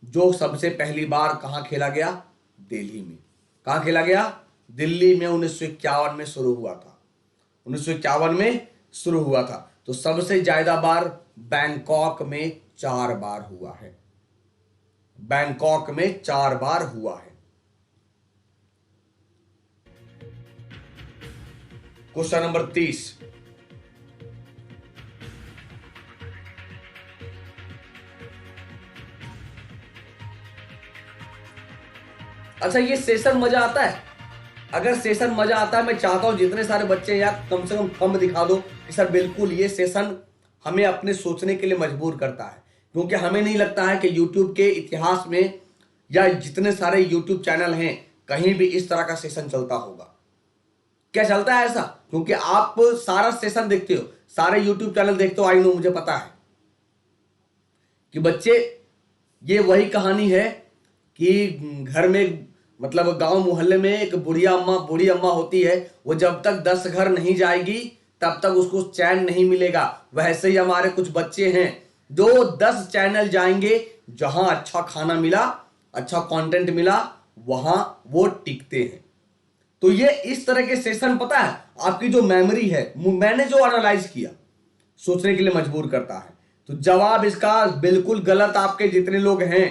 जो सबसे पहली बार कहां खेला गया? दिल्ली में। कहां खेला गया? दिल्ली में। 1951 में शुरू हुआ था। 1951 में शुरू हुआ था। तो सबसे ज्यादा बार बैंकॉक में 4 बार हुआ है। बैंकॉक में 4 बार हुआ है। Question number 30। अच्छा, ये सेशन मजा आता है? अगर सेशन मजा आता है, मैं चाहता हूं जितने सारे बच्चे यार कम से कम थंब दिखा दो कि सर बिल्कुल ये सेशन हमें अपने सोचने के लिए मजबूर करता है। क्योंकि हमें नहीं लगता है कि YouTube के इतिहास में या जितने सारे YouTube चैनल हैं कहीं भी इस तरह का सेशन चलता होगा। क्या चलता है ऐसा? क्योंकि आप सारा सेशन देखते हो, सारे यूट्यूब चैनल देखते हो, आई नो, मुझे पता है कि बच्चे, ये वही कहानी है कि घर में, मतलब गांव मोहल्ले में एक बूढ़ी अम्मा होती है, वो जब तक 10 घर नहीं जाएगी तब तक उसको चैन नहीं मिलेगा। वैसे ही हमारे कुछ बच्चे हैं जो 10 चैनल जाएंगे, जहां अच्छा खाना मिला, अच्छा कंटेंट मिला, वहां वो टिकते हैं। तो ये इस तरह के सेशन, पता है, आपकी जो मेमोरी है, मैंने जो एनालाइज किया, सोचने के लिए मजबूर करता है। तो जवाब इसका बिल्कुल गलत, आपके जितने लोग हैं।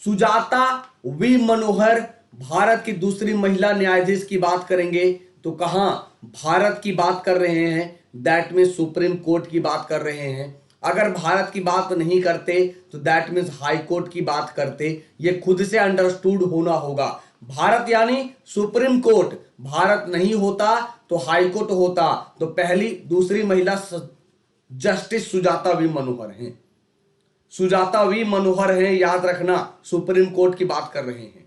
सुजाता वी मनोहर भारत की दूसरी महिला न्यायाधीश की बात करेंगे तो कहां भारत की बात कर रहे हैं, दैट मीन सुप्रीम कोर्ट की बात कर रहे हैं। अगर भारत की बात नहीं करते तो दैट मीन्स हाई कोर्ट की बात करते। ये खुद से अंडरस्टूड होना होगा। भारत यानी सुप्रीम कोर्ट, भारत नहीं होता तो हाई कोर्ट होता। तो पहली दूसरी महिला जस्टिस सुजाता वी मनोहर हैं। सुजाता वी मनोहर हैं, याद रखना, सुप्रीम कोर्ट की बात कर रहे हैं।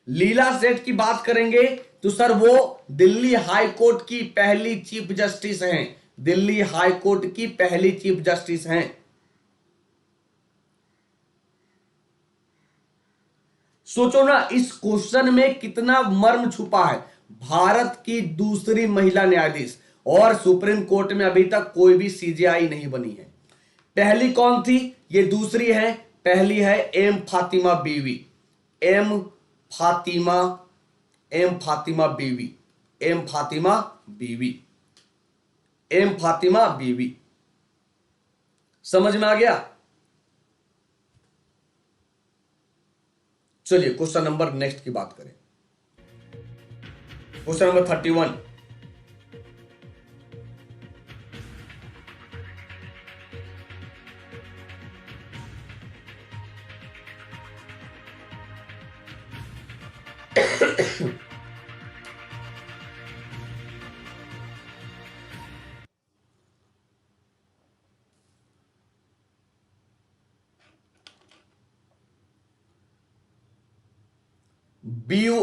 लीला सेठ की बात करेंगे तो सर वो दिल्ली हाई कोर्ट की पहली चीफ जस्टिस हैं। दिल्ली हाई कोर्ट की पहली चीफ जस्टिस हैं। सोचो ना, इस क्वेश्चन में कितना मर्म छुपा है। भारत की दूसरी महिला न्यायाधीश, और सुप्रीम कोर्ट में अभी तक कोई भी सीजेआई नहीं बनी है। पहली कौन थी? ये दूसरी है। पहली है एम फातिमा बीवी। एम फातिमा, एम फातिमा बीवी, एम फातिमा बीवी, एम फातिमा बीवी। समझ में आ गया? चलिए क्वेश्चन नंबर नेक्स्ट की बात करें। Question number 31।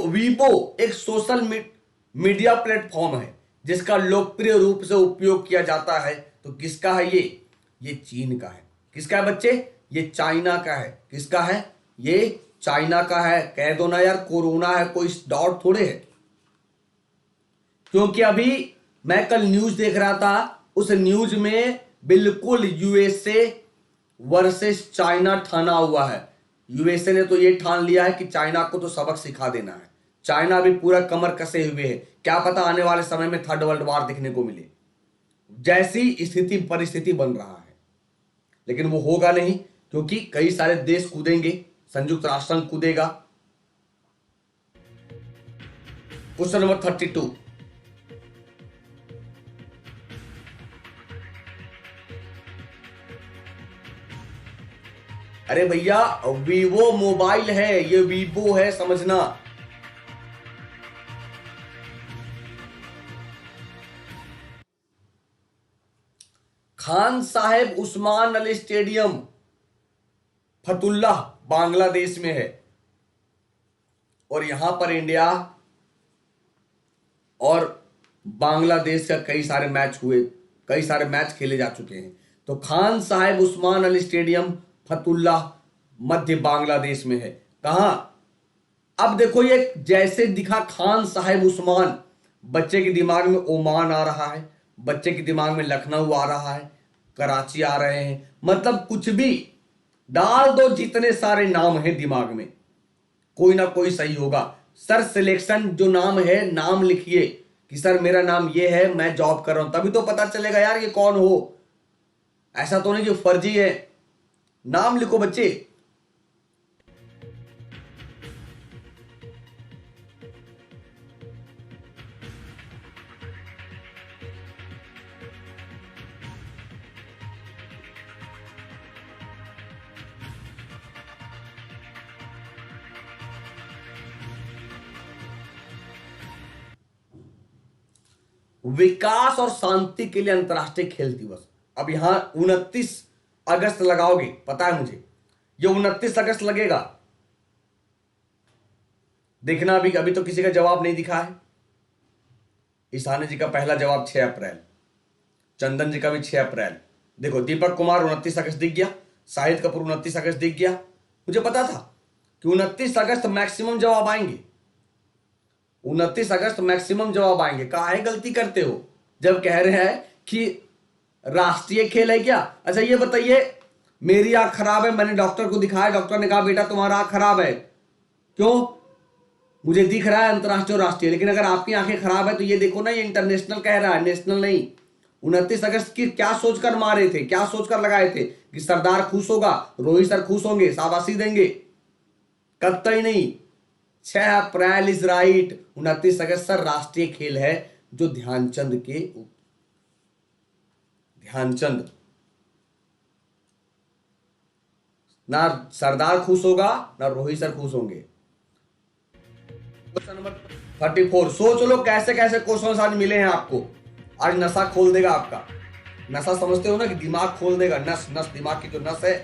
वीबो एक सोशल मीडिया प्लेटफॉर्म है जिसका लोकप्रिय रूप से उपयोग किया जाता है। तो किसका है ये चीन का है। किसका है बच्चे? ये चाइना का है। किसका है? ये चाइना का है। कह दो ना यार, कोरोना है, कोई डाउट थोड़े है। क्योंकि अभी मैं कल न्यूज देख रहा था, उस न्यूज में बिल्कुल यूएसए वर्सेस चाइना ठाना हुआ है। यूएसए ने तो ये ठान लिया है कि चाइना को तो सबक सिखा देना है। चाइना भी पूरा कमर कसे हुए है। क्या पता आने वाले समय में थर्ड वर्ल्ड वॉर देखने को मिले, जैसी स्थिति परिस्थिति बन रहा है। लेकिन वो होगा नहीं, क्योंकि कई सारे देश कूदेंगे, संयुक्त राष्ट्र संघ कूदेगा। Question number 32। अरे भैया, वीवो मोबाइल है, ये वीवो है, समझना। खान साहेब उस्मान अली स्टेडियम फतुल्लाह बांग्लादेश में है। और यहां पर इंडिया और बांग्लादेश का कई सारे मैच हुए, कई सारे मैच खेले जा चुके हैं। तो खान साहेब उस्मान अली स्टेडियम फतुल्लाह मध्य बांग्लादेश में है। कहां? अब देखो, ये जैसे दिखा खान साहेब उस्मान, बच्चे के दिमाग में ओमान आ रहा है, बच्चे के दिमाग में लखनऊ आ रहा है, कराची आ रहे हैं, मतलब कुछ भी डाल दो, जितने सारे नाम हैं दिमाग में, कोई ना कोई सही होगा। सर सिलेक्शन जो नाम है, नाम लिखिए कि सर मेरा नाम ये है, मैं जॉब कर रहा हूं, तभी तो पता चलेगा यार ये कौन हो। ऐसा तो नहीं कि फर्जी है। नाम लिखो बच्चे। विकास और शांति के लिए अंतर्राष्ट्रीय खेल दिवस। अब यहां 29 अगस्त लगाओगे, पता है मुझे, ये 29 अगस्त लगेगा। देखना अभी अभी तो किसी का जवाब नहीं दिखा है। ईशानी जी का पहला जवाब 6 अप्रैल, चंदन जी का भी 6 अप्रैल। देखो दीपक कुमार 29 अगस्त दिख गया, शाहिद कपूर 29 अगस्त दिख गया। मुझे पता था कि 29 अगस्त मैक्सिमम जवाब आएंगे, 29 अगस्त मैक्सिमम जवाब आएंगे। काहे गलती करते हो जब कह रहे हैं कि राष्ट्रीय खेल है क्या? अच्छा ये बताइए, मेरी आंख खराब है, मैंने डॉक्टर को दिखाया, डॉक्टर ने कहा बेटा तुम्हारा आंख खराब है, क्यों? मुझे दिख रहा है अंतरराष्ट्रीय और राष्ट्रीय, लेकिन अगर आपकी आंखें खराब है तो ये देखो ना, ये इंटरनेशनल कह रहा है, नेशनल नहीं। 29 अगस्त की क्या सोचकर मारे थे, क्या सोचकर लगाए थे कि सरदार खुश होगा, रोहित सर खुश होंगे, शाबाशी देंगे? कतई नहीं। 6 April is right. 29 August sir राष्ट्रीय खेल है, जो ध्यानचंद के, ध्यानचंद, ना सरदार खुश होगा ना रोहित सर खुश होंगे। क्वेश्चन नंबर 34, सोच लो कैसे कैसे क्वेश्चन आज मिले हैं आपको। आज नशा खोल देगा आपका। नशा समझते हो ना, कि दिमाग खोल देगा, नस नस, दिमाग की जो नस है।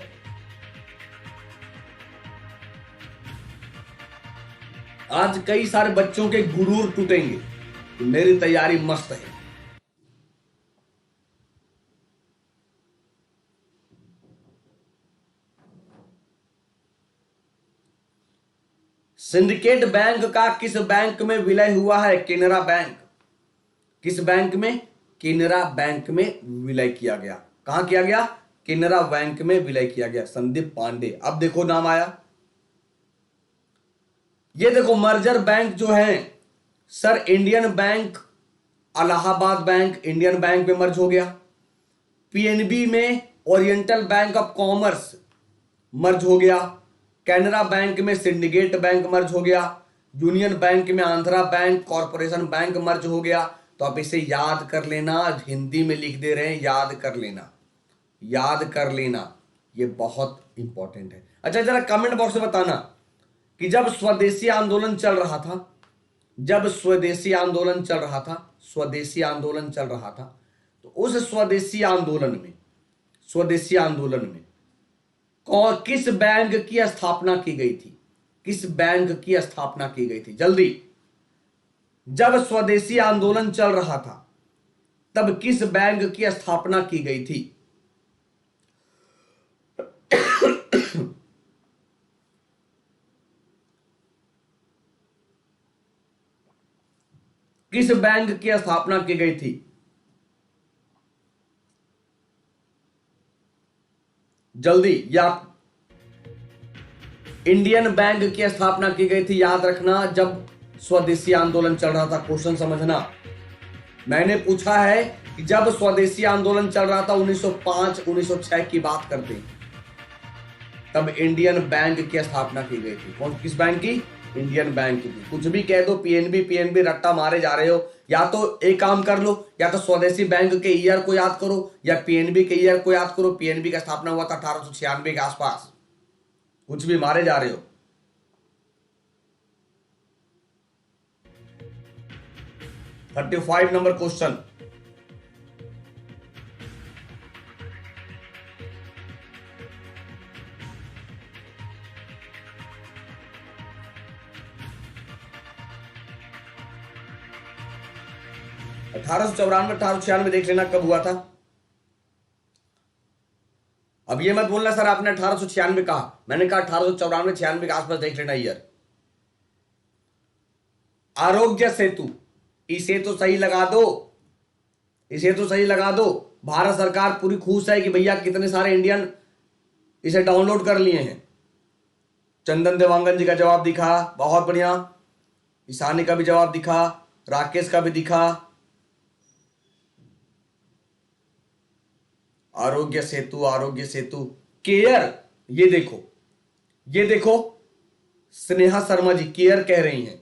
आज कई सारे बच्चों के गुरूर टूटेंगे। तो मेरी तैयारी मस्त है। सिंडिकेट बैंक का किस बैंक में विलय हुआ है? केनरा बैंक। किस बैंक में? केनरा बैंक में विलय किया गया। कहां किया गया? केनरा बैंक में विलय किया गया। संदीप पांडे। अब देखो नाम आया। ये देखो मर्जर बैंक जो है sir, Indian bank, Allahabad bank Indian bank में मर्ज हो गया। पीएनबी में ओरिएंटल बैंक ऑफ कॉमर्स मर्ज हो गया। कैनरा बैंक में सिंडिकेट बैंक मर्ज हो गया। यूनियन बैंक में आंध्रा बैंक कॉरपोरेशन बैंक मर्ज हो गया। तो आप इसे याद कर लेना, हिंदी में लिख दे रहे हैं, याद कर लेना, याद कर लेना, ये बहुत इंपॉर्टेंट है। अच्छा जरा कमेंट बॉक्स में बताना कि जब स्वदेशी आंदोलन चल रहा था, जब स्वदेशी आंदोलन चल रहा था, स्वदेशी आंदोलन चल रहा था, तो उस स्वदेशी आंदोलन में, स्वदेशी आंदोलन में कौन, किस बैंक की स्थापना की गई थी? किस बैंक की स्थापना की गई थी? जल्दी। जब स्वदेशी आंदोलन चल रहा था तब किस बैंक की स्थापना की गई थी? किस बैंक की स्थापना की गई थी? जल्दी। या इंडियन बैंक की स्थापना की गई थी, याद रखना, जब स्वदेशी आंदोलन चल रहा था। क्वेश्चन समझना, मैंने पूछा है कि जब स्वदेशी आंदोलन चल रहा था 1905 1906 की बात करते हैं, तब इंडियन बैंक की स्थापना की गई थी। कौन, किस बैंक की? इंडियन बैंक की। कुछ भी कह दो, पीएनबी पीएनबी रट्टा मारे जा रहे हो। या तो एक काम कर लो, या तो स्वदेशी बैंक के ईयर को याद करो, या पीएनबी के ईयर को याद करो। पीएनबी का स्थापना हुआ था 1896 के आसपास। कुछ भी मारे जा रहे हो। Thirty 35 number question. अठारह सौ चौरानवे 1896 देख लेना कब हुआ था। अब ये मत बोलना सर आपने 1896 कहा, मैंने कहा 1894 96 के आसपास देख लेना ईयर। आरोग्य सेतु, इसे तो सही लगा दो, इसे तो सही लगा दो। भारत सरकार पूरी खुश है कि भैया कितने सारे इंडियन इसे डाउनलोड कर लिए हैं। चंदन देवांगन जी का जवाब दिखा, बहुत बढ़िया। ईशानी का भी जवाब दिखा, राकेश का भी दिखा। आरोग्य सेतु, आरोग्य सेतु, केयर, ये देखो, ये देखो, स्नेहा शर्मा जी केयर कह रही हैं।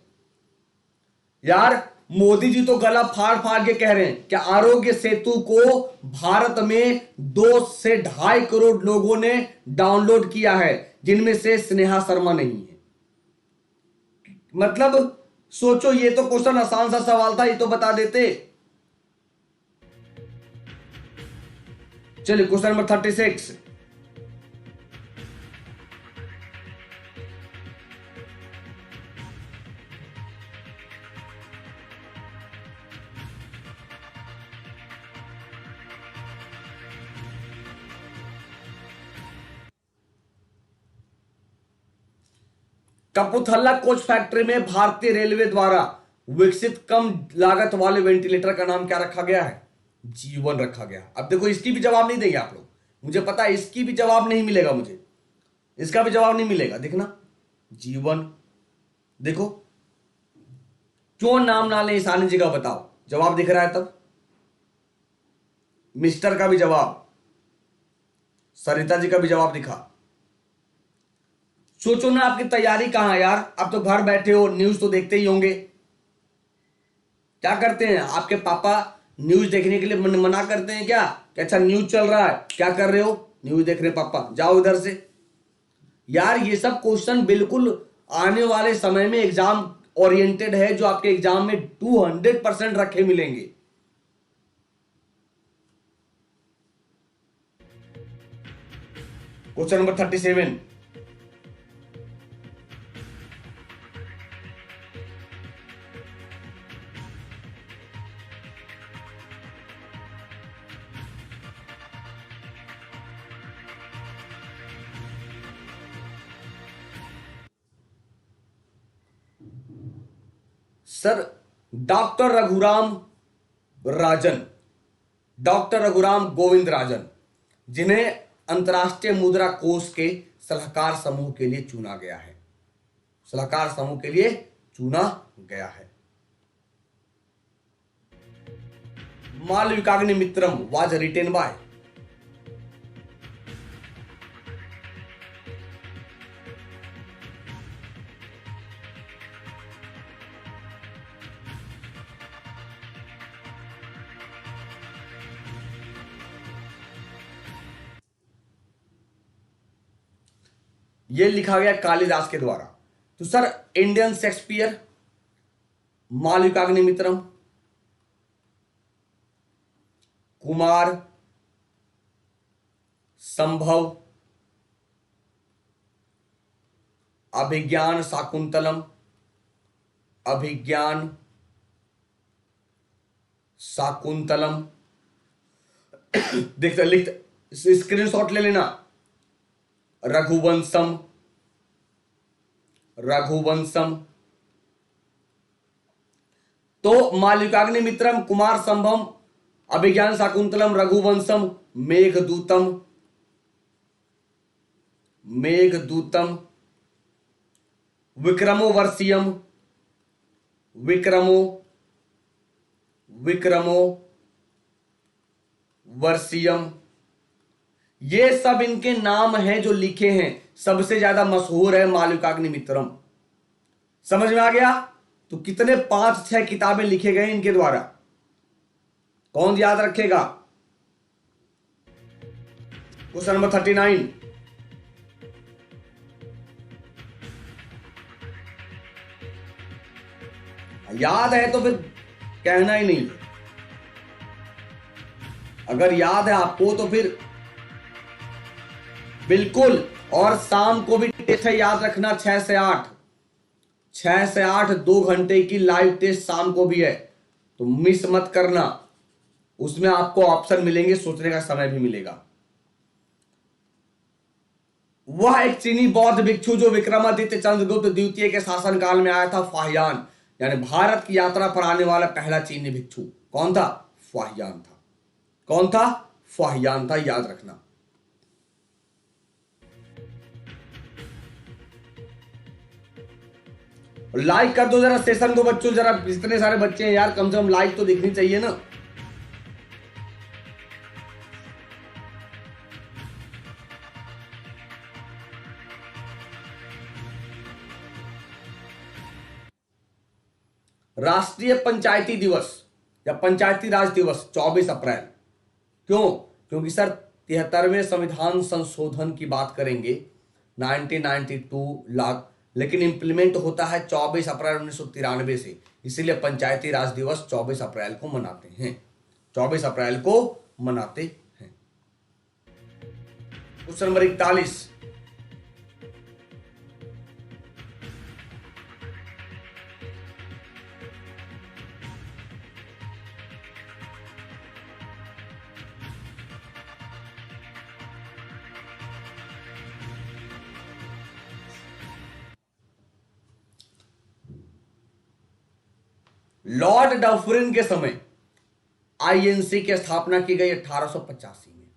यार मोदी जी तो गला फाड़ फाड़ के कह रहे हैं कि आरोग्य सेतु को भारत में 2 से 2.5 करोड़ लोगों ने डाउनलोड किया है, जिनमें से स्नेहा शर्मा नहीं है। मतलब सोचो, ये तो क्वेश्चन आसान सा सवाल था, ये तो बता देते। चलिए क्वेश्चन नंबर 36। कपुथल्ला कोच फैक्ट्री में भारतीय रेलवे द्वारा विकसित कम लागत वाले वेंटिलेटर का नाम क्या रखा गया है? जीवन रखा गया। अब देखो इसकी भी जवाब नहीं देंगे आप लोग, मुझे पता है इसकी भी जवाब नहीं मिलेगा, मुझे इसका भी जवाब नहीं मिलेगा। देखना जीवन, देखो क्यों नाम ना ले ईशानी जी का, बताओ जवाब दिख रहा है तब। मिस्टर का भी जवाब, सरिता जी का भी जवाब दिखा। सोचो ना आपकी तैयारी कहां है यार, आप तो घर बैठे हो, न्यूज तो देखते ही होंगे। क्या करते हैं आपके पापा, न्यूज देखने के लिए मना करते हैं क्या कि अच्छा न्यूज चल रहा है, क्या कर रहे हो, न्यूज देख रहे पापा, जाओ इधर से। यार ये सब क्वेश्चन बिल्कुल आने वाले समय में एग्जाम ओरिएंटेड है, जो आपके एग्जाम में 200% रखे मिलेंगे। Question number 37, sir doctor Raghuram Rajan, doctor Raghuram Govind Rajan, जिन्हें अंतर्राष्ट्रीय मुद्रा कोष के सलाहकार समूह के लिए चुना गया है, सलाहकार समूह के लिए चुना गया है। मालविकाग्नि मित्रम वाज रिटेन बाय, ये लिखा गया कालिदास के द्वारा। तो सर इंडियन शेक्सपियर, मालविकाग्नि मित्रम, कुमार संभव, अभिज्ञान शाकुंतलम, अभिज्ञान शाकुंतलम। देखते लिखते स्क्रीनशॉट ले लेना। रघुवंशम, रघुवंशम। तो मालविकाग्नि मित्रम, कुमार संभवम, अभिज्ञान शाकुंतलम, रघुवंशम, मेघदूतम, मेघदूतम, विक्रमो वर्षियम, विक्रमो, विक्रमो वर्षियम। ये सब इनके नाम हैं जो लिखे हैं, सबसे ज्यादा मशहूर है मालविकाग्नि मित्रम। समझ में आ गया? तो कितने 5-6 किताबें लिखे गए इनके द्वारा, कौन याद रखेगा? क्वेश्चन नंबर 39, याद है तो फिर कहना ही नहीं, अगर याद है आपको तो फिर बिल्कुल। और शाम को भी टेस्ट है, याद रखना 6 से 8, 6 से 8 2 घंटे की लाइव टेस्ट शाम को भी है, तो मिस मत करना। उसमें आपको ऑप्शन मिलेंगे, सोचने का समय भी मिलेगा। वह एक चीनी बौद्ध भिक्षु जो विक्रमादित्य चंद्रगुप्त द्वितीय के शासनकाल में आया था, फाहियान, यानी भारत की यात्रा पर आने वाला पहला चीनी भिक्षु कौन था? फाहियान था। कौन था? फाहियान था, याद रखना। लाइक कर दो जरा सेशन को बच्चों, जरा इतने सारे बच्चे हैं यार, कम से कम लाइक तो दिखनी चाहिए ना। राष्ट्रीय पंचायती दिवस या पंचायती राज दिवस 24 अप्रैल। क्यों? क्योंकि सर 73वें संविधान संशोधन की बात करेंगे 1992 लाख, लेकिन इंप्लीमेंट होता है 24 अप्रैल 1993 से, इसीलिए पंचायती राज दिवस 24 अप्रैल को मनाते हैं, 24 अप्रैल को मनाते हैं। क्वेश्चन नंबर 41, लॉर्ड डफरिन के समय आईएनसी की स्थापना की गई 1885 में,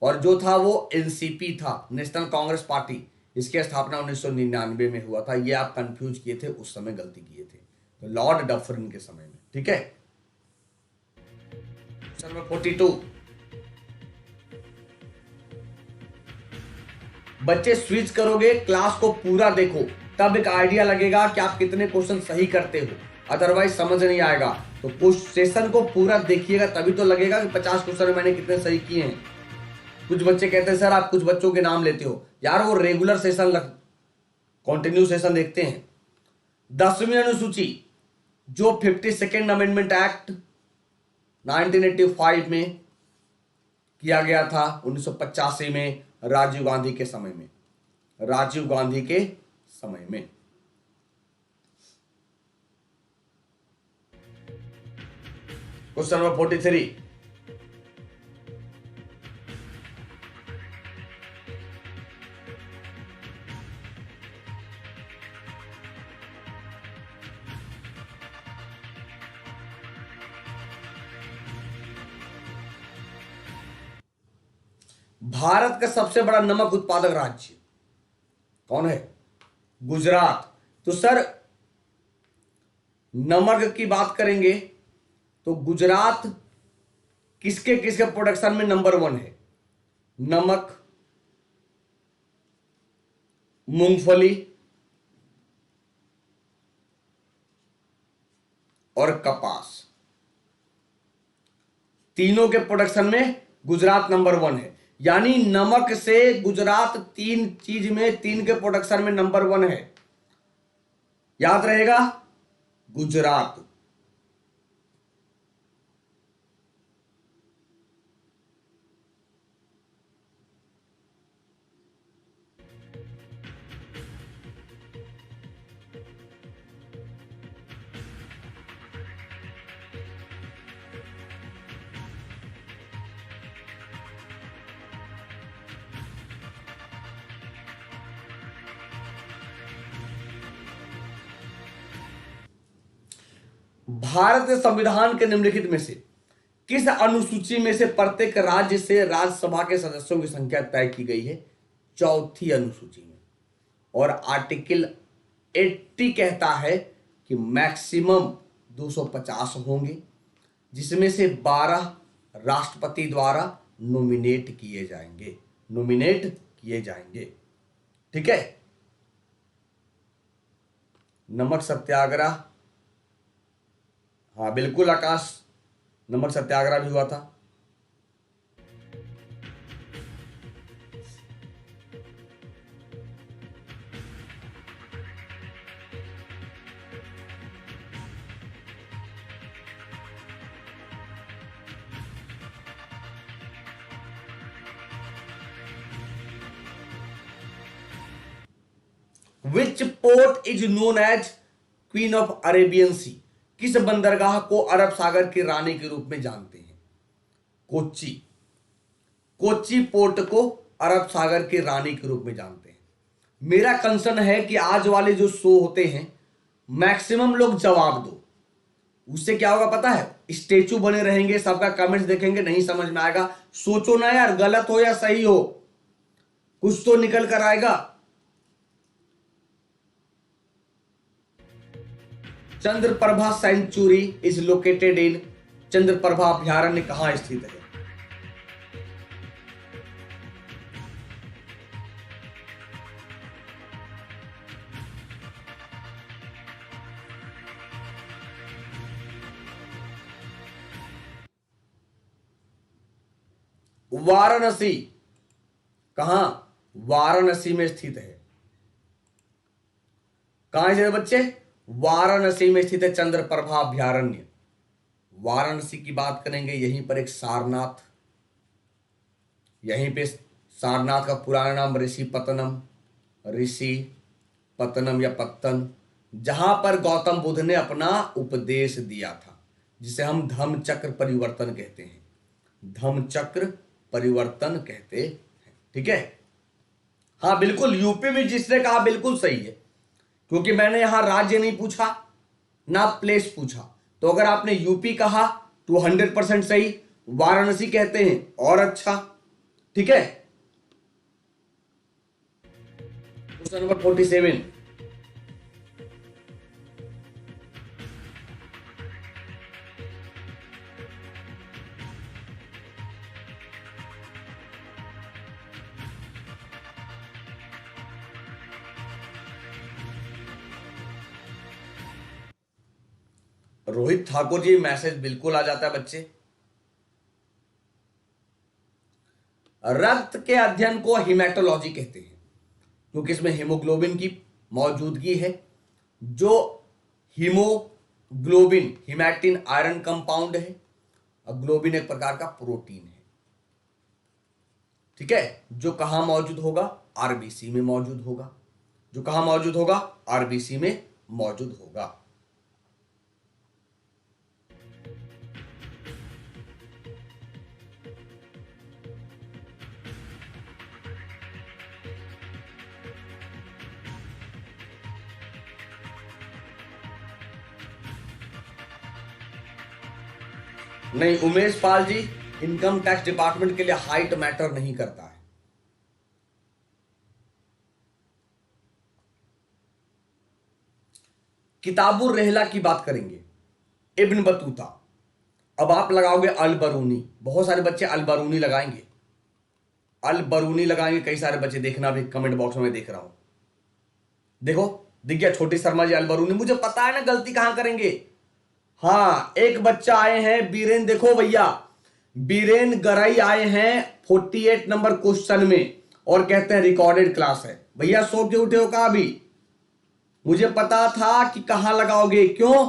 और जो था वो एनसीपी था, नेशनल कांग्रेस पार्टी, इसकी स्थापना 1999 में हुआ था। ये आप कंफ्यूज किए थे, उस समय गलती किए थे, तो लॉर्ड डफरिन के समय में। ठीक है, क्वेश्चन नंबर 42। बच्चे स्विच करोगे, क्लास को पूरा देखो, तब एक आइडिया लगेगा कि आप कितने क्वेश्चन सही करते हो, अदरवाइज समझ नहीं आएगा। तो कुछ सेशन को पूरा देखिएगा, तभी तो लगेगा कि 50 क्वेश्चन मैंने कितने सही किए हैं। कुछ बच्चे कहते हैं सर आप कुछ बच्चों के नाम लेते हो, यार वो रेगुलर सेशन कंटिन्यू सेशन देखते हैं। 10वीं अनुसूची जो 52nd अमेंडमेंट एक्ट 1985 में किया गया था, 1985 में राजीव गांधी के समय में, राजीव गांधी के समय में। Question number 43। भारत का सबसे बड़ा नमक उत्पादक राज्य कौन है? गुजरात। तो सर नमक की बात करेंगे तो गुजरात किसके किसके प्रोडक्शन में नंबर 1 है? नमक, मूंगफली और कपास, तीनों के प्रोडक्शन में गुजरात नंबर 1 है। यानी नमक से गुजरात 3 चीज में, 3 के प्रोडक्शन में नंबर 1 है। याद रहेगा, गुजरात। भारत के संविधान के निम्नलिखित में से किस अनुसूची में से प्रत्येक राज्य से राज्यसभा के सदस्यों की संख्या तय की गई है? चौथी अनुसूची में। और आर्टिकल 80 कहता है कि मैक्सिमम 250 होंगे, जिसमें से 12 राष्ट्रपति द्वारा नॉमिनेट किए जाएंगे, नॉमिनेट किए जाएंगे। ठीक है, नमक सत्याग्रह, हाँ बिल्कुल आकाश, नमक सत्याग्रह भी हुआ था। Which port is known as Queen of Arabian Sea? किस बंदरगाह को अरब सागर की रानी के रूप में जानते हैं? कोच्चि। कोच्चि पोर्ट को अरब सागर की रानी के रूप में जानते हैं। मेरा कंसर्न है कि आज वाले जो शो होते हैं मैक्सिमम लोग जवाब दो, उससे क्या होगा पता है? स्टेचू बने रहेंगे, सबका कमेंट्स देखेंगे, नहीं समझ में आएगा। सोचो ना यार, गलत हो या सही हो, कुछ तो निकल कर आएगा। Chandraprabha sanctuary is located in, Chandraprabha अभ्यारण्य कहां स्थित है? वाराणसी। कहां? वाराणसी में स्थित है। कहां है बच्चे? वाराणसी में स्थित है चंद्रप्रभा अभ्यारण्य। वाराणसी की बात करेंगे, यहीं पर एक सारनाथ, यहीं पे सारनाथ का पुराना नाम ऋषि पतनम या पत्तन, जहां पर गौतम बुद्ध ने अपना उपदेश दिया था, जिसे हम धम्म चक्र परिवर्तन कहते हैं, धम्म चक्र परिवर्तन कहते हैं। ठीक है, हाँ बिल्कुल, यूपी में जिसने कहा बिल्कुल सही है, क्योंकि मैंने यहां राज्य नहीं पूछा ना प्लेस पूछा, तो अगर आपने यूपी कहा तो 100% सही, वाराणसी कहते हैं और अच्छा। ठीक है, question number 47। Rohit Thakur ji, message बिल्कुल आ जाता है बच्चे। रक्त के अध्ययन को हिमेटोलॉजी कहते हैं क्योंकि इसमें हीमोग्लोबिन की मौजूदगी है। जो हीमोग्लोबिन हिमैटिन आयरन कंपाउंड है और ग्लोबिन एक प्रकार का प्रोटीन है। ठीक है, जो कहां मौजूद होगा? आरबीसी में मौजूद होगा। जो कहां मौजूद होगा? आरबीसी में मौजूद होगा। नहीं Umesh Pal ji, income tax department के लिए हाइट मैटर नहीं करता है। किताबुर रहला की बात करेंगे, इब्न बतूता। अब आप लगाओगे अल बरूनी, बहुत सारे बच्चे अल बरूनी लगाएंगे, अल बरूनी लगाएंगे कई सारे बच्चे, देखना भी कमेंट बॉक्स में मैं देख रहा हूं। देखो दिख गया, छोटी शर्मा जी अल बरूनी, मुझे पता है ना गलती कहां करेंगे। हाँ एक बच्चा आए हैं बीरेन, देखो भैया बीरेन गरई आए हैं 48 नंबर क्वेश्चन में और कहते हैं रिकॉर्डेड क्लास है। भैया सो के उठे हो का अभी? मुझे पता था कि कहां लगाओगे, क्यों?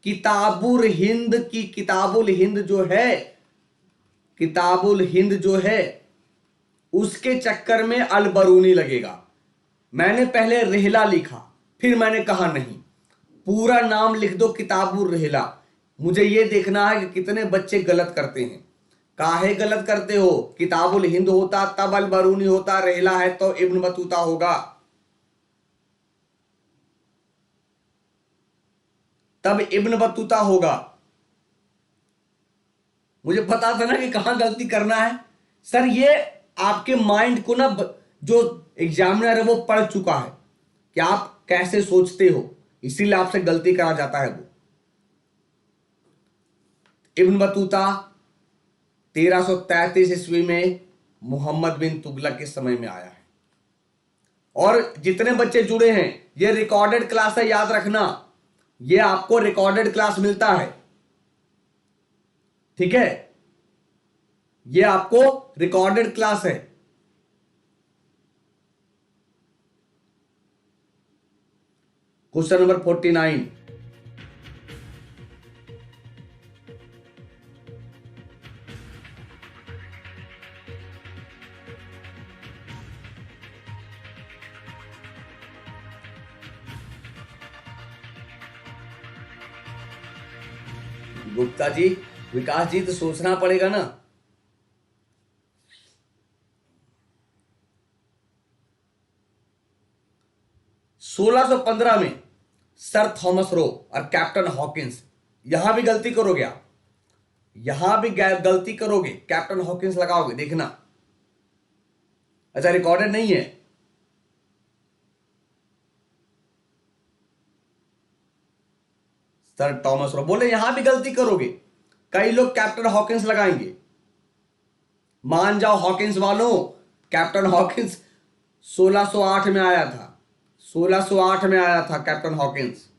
किताबुल हिंद की, किताबुल हिंद जो है, किताबुल हिंद जो है उसके चक्कर में अल बरूनी लगेगा। मैंने पहले रेहला लिखा, फिर मैंने कहा नहीं, पूरा नाम लिख दो किताबुल रेहला। मुझे यह देखना है कि कितने बच्चे गलत करते हैं। काहे गलत करते हो? किताबुल हिंद होता तब अल बरूनी होता, रेहला है तो इब्न बतूता होगा, तब इब्न बतूता होगा। मुझे पता था ना कि कहां गलती करना है। सर ये आपके माइंड को ना जो एग्जामिनर है वो पढ़ चुका है कि आप कैसे सोचते हो, इसीलिए आपसे गलती करा जाता है। वो इब्न बतूता 1333 ईस्वी में मोहम्मद बिन तुगलक के समय में आया है। और जितने बच्चे जुड़े हैं, ये रिकॉर्डेड क्लास है, याद रखना, ये आपको रिकॉर्डेड क्लास मिलता है। ठीक है, ये आपको रिकॉर्डेड क्लास है। Question number 49। गुप्ता जी, विकास जी, तो सोचना पड़ेगा ना। 1615 में सर थॉमस रो और कैप्टन हॉकिंस, यहां भी गलती करोगे आप, यहां भी गलती करोगे, कैप्टन हॉकिंस लगाओगे, देखना। अच्छा रिकॉर्डेड नहीं है। सर थॉमस रो बोले, यहां भी गलती करोगे। कई लोग कैप्टन हॉकिंस लगाएंगे। मान जाओ हॉकिंस वालों, कैप्टन हॉकिंस 1608 में आया था, 1608 में आया था कैप्टन हॉकिंस।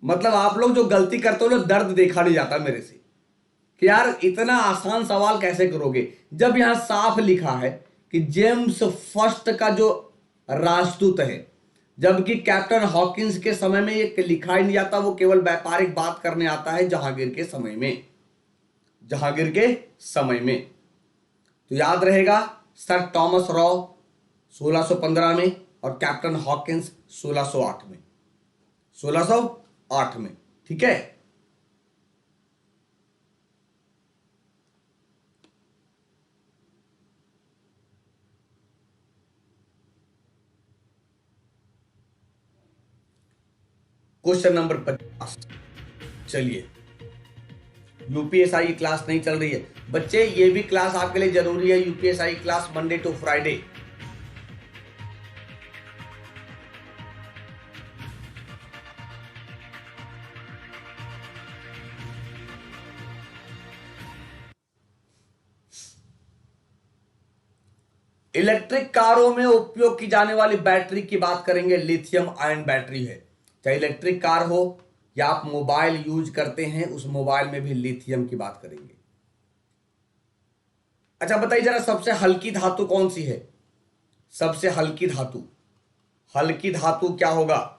मतलब आप लोग जो गलती करते हो, दर्द देखा नहीं जाता मेरे से कि यार इतना आसान सवाल कैसे करोगे, जब यहां साफ लिखा है कि जेम्स फर्स्ट का जो राजदूत है, जबकि कैप्टन हॉकिंस के समय में ये लिखा ही नहीं जाता, वो केवल व्यापारिक बात करने आता है जहांगीर के समय में, जहांगीर के समय में। तो याद रहेगा, सर टॉमस रॉ 1615 में और कैप्टन हॉकिंस 1608 में, 1608 में। ठीक है, क्वेश्चन नंबर 50। चलिए, यूपीएसआई की क्लास नहीं चल रही है बच्चे, ये भी क्लास आपके लिए जरूरी है। UPSI class Monday to Friday. Electric कारों में उपयोग की जाने वाली बैटरी की बात करेंगे, लिथियम आयन बैटरी है। चाहे इलेक्ट्रिक कार हो या आप मोबाइल यूज करते हैं, उस मोबाइल में भी लिथियम की बात करेंगे। अच्छा बताइए जरा, सबसे हल्की धातु कौन सी है? सबसे हल्की धातु, हल्की धातु क्या होगा?